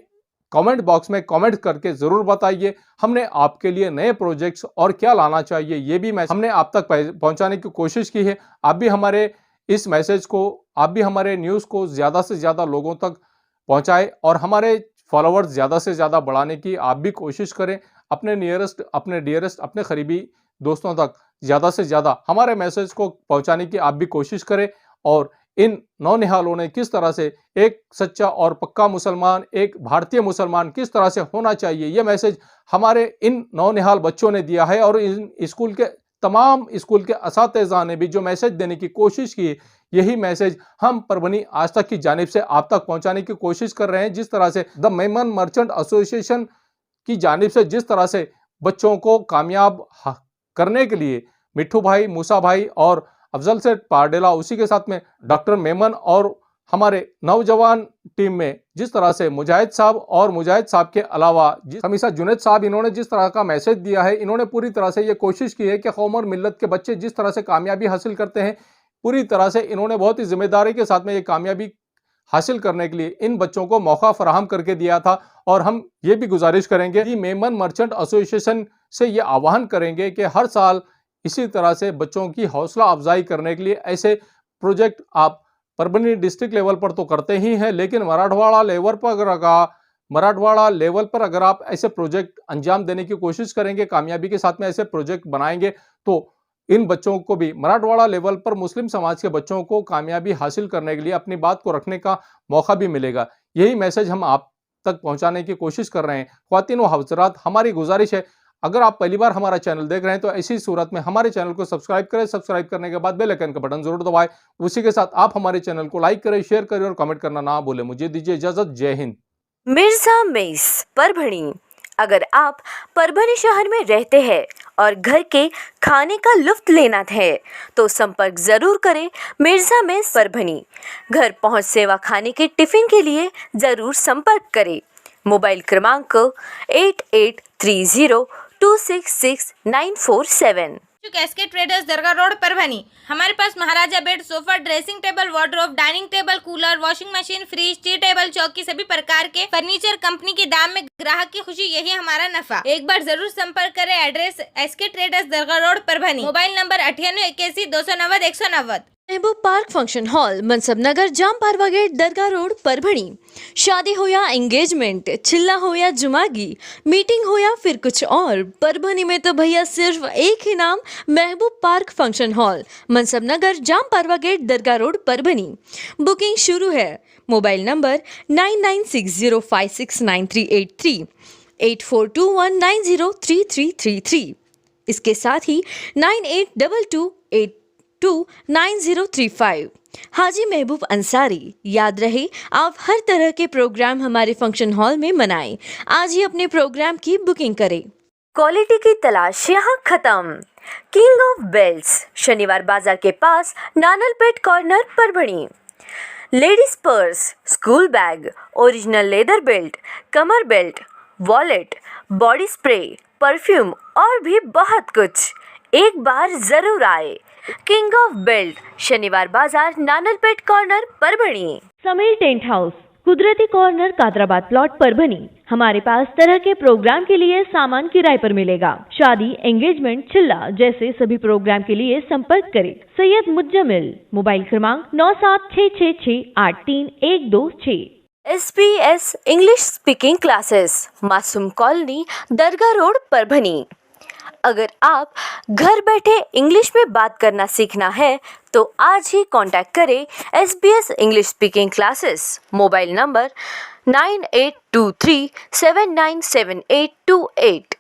कमेंट बॉक्स में कमेंट करके ज़रूर बताइए। हमने आपके लिए नए प्रोजेक्ट्स और क्या लाना चाहिए, ये भी हमने आप तक पहुंचाने की कोशिश की है। आप भी हमारे इस मैसेज को, आप भी हमारे न्यूज़ को ज़्यादा से ज़्यादा लोगों तक पहुंचाएं और हमारे फॉलोअर्स ज़्यादा से ज़्यादा बढ़ाने की आप भी कोशिश करें। अपने नियरेस्ट, अपने डियरेस्ट, अपने करीबी दोस्तों तक ज़्यादा से ज़्यादा हमारे मैसेज को पहुंचाने की आप भी कोशिश करें। और इन नौनिहालों ने किस तरह से एक सच्चा और पक्का मुसलमान, एक भारतीय मुसलमान किस तरह से होना चाहिए, ये मैसेज हमारे इन नौनिहाल बच्चों ने दिया है। और इन स्कूल के तमाम स्कूल के असातिज़ा ने भी जो मैसेज देने की कोशिश की, यही मैसेज हम परभनी आज तक की जानिब से आप तक पहुंचाने की कोशिश कर रहे हैं। जिस तरह से द मेमन मर्चेंट एसोसिएशन की जानिब से जिस तरह से बच्चों को कामयाब करने के लिए मिट्ठू भाई, मूसा भाई और अफजल सेठ पारडेला, उसी के साथ में डॉक्टर मेमन और हमारे नौजवान टीम में जिस तरह से मुजाहिद साहब और मुजाहिद साहब के अलावा हमीसा जुनैद साहब, इन्होंने जिस तरह का मैसेज दिया है, इन्होंने पूरी तरह से ये कोशिश की है कि कौम और मिल्लत के बच्चे जिस तरह से कामयाबी हासिल करते हैं, पूरी तरह से इन्होंने बहुत ही जिम्मेदारी के साथ में ये कामयाबी हासिल करने के लिए इन बच्चों को मौका फराहम करके दिया था। और हम ये भी गुजारिश करेंगे कि मेमन मर्चेंट एसोसिएशन से ये आह्वान करेंगे कि हर साल इसी तरह से बच्चों की हौसला अफजाई करने के लिए ऐसे प्रोजेक्ट आप परभनी डिस्ट्रिक्ट लेवल पर तो करते ही हैं, लेकिन मराठवाड़ा लेवल पर अगर आप ऐसे प्रोजेक्ट अंजाम देने की कोशिश करेंगे, कामयाबी के साथ में ऐसे प्रोजेक्ट बनाएंगे, तो इन बच्चों को भी मराठवाड़ा लेवल पर मुस्लिम समाज के बच्चों को कामयाबी हासिल करने के लिए अपनी बात को रखने का मौका भी मिलेगा। यही मैसेज हम आप तक पहुंचाने की कोशिश कर रहे हैं। ख्वातीन व हज़रात, हमारी गुजारिश है, अगर आप पहली बार हमारा चैनल देख रहे हैं तो ऐसी सूरत में हमारे चैनल को सब्सक्राइब करें। सब्सक्राइब करने के बाद बेल आइकन का बटन जरूर दबाएं। उसी के साथ आप हमारे चैनल को लाइक करें, शेयर करें और कमेंट करना ना भूलें। मुझे दीजिए इजाजत। जय हिंद। मिर्जा मेस, परभणी। अगर आप परभणी शहर में रहते हैं और घर के खाने का लुत्फ लेना है तो संपर्क जरूर करें मिर्जा मेस परभणी। घर पहुंच सेवा खाने के टिफिन के लिए जरूर संपर्क करें। मोबाइल क्रमांक 8830266947। Cascade traders Dargah road Parbhani. हमारे पास Maharaja bed, sofa, dressing table, wardrobe, dining table, cooler, washing machine, fridge, tea table, चौकी, सभी प्रकार के फर्नीचर कंपनी के दाम में ग्राहक की खुशी, यही हमारा नफा। एक बार जरूर संपर्क करें। Address SK traders Dargah road Parbhani. Mobile number 9881 290 190। Mehboob park function hall, Mansab Nagar, Jam Parwa gate, Dargah road, Parbhani. शादी हो या एंगेजमेंट, चिल्ला हो या जुमागी, मीटिंग हो या फिर कुछ और, परभणी में तो भैया सिर्फ एक ही नाम, महबूब park function hall, Mansab Nagar, Jam Parwa gate, Dargah road, Parbhani. Booking शुरू है। Mobile number 9960569383, 8421903333। इसके साथ ही 9822829035। हाजी महबूब अंसारी। याद रहे, आप हर तरह के प्रोग्राम हमारे फंक्शन हॉल में मनाएं। आज ही अपने प्रोग्राम की बुकिंग करें। क्वालिटी की तलाश यहाँ खत्म। King of belts, Shaniwar Bazaar के पास, Nanalpeth corner, Parbhani. Ladies purse, school bag, original leather belt, कमर belt, wallet, body spray, perfume और भी बहुत कुछ। एक बार जरूर आए। King of belt, Shaniwar Bazaar, Nanalpeth corner, Parbhani. Sameer tent house, कुदरती कॉर्नर, कादराबाद प्लॉट, परभणी। हमारे पास तरह के प्रोग्राम के लिए सामान किराए पर मिलेगा। शादी, एंगेजमेंट, चिल्ला जैसे सभी प्रोग्राम के लिए संपर्क करें। सैयद मुज्जमिल। मोबाइल क्रमांक 9766683126। SBS इंग्लिश स्पीकिंग क्लासेस, मासूम कॉलोनी, दरगाह रोड, परभणी। अगर आप घर बैठे इंग्लिश में बात करना सीखना है तो आज ही कांटेक्ट करें SBS English speaking classes. Mobile number 9823797828।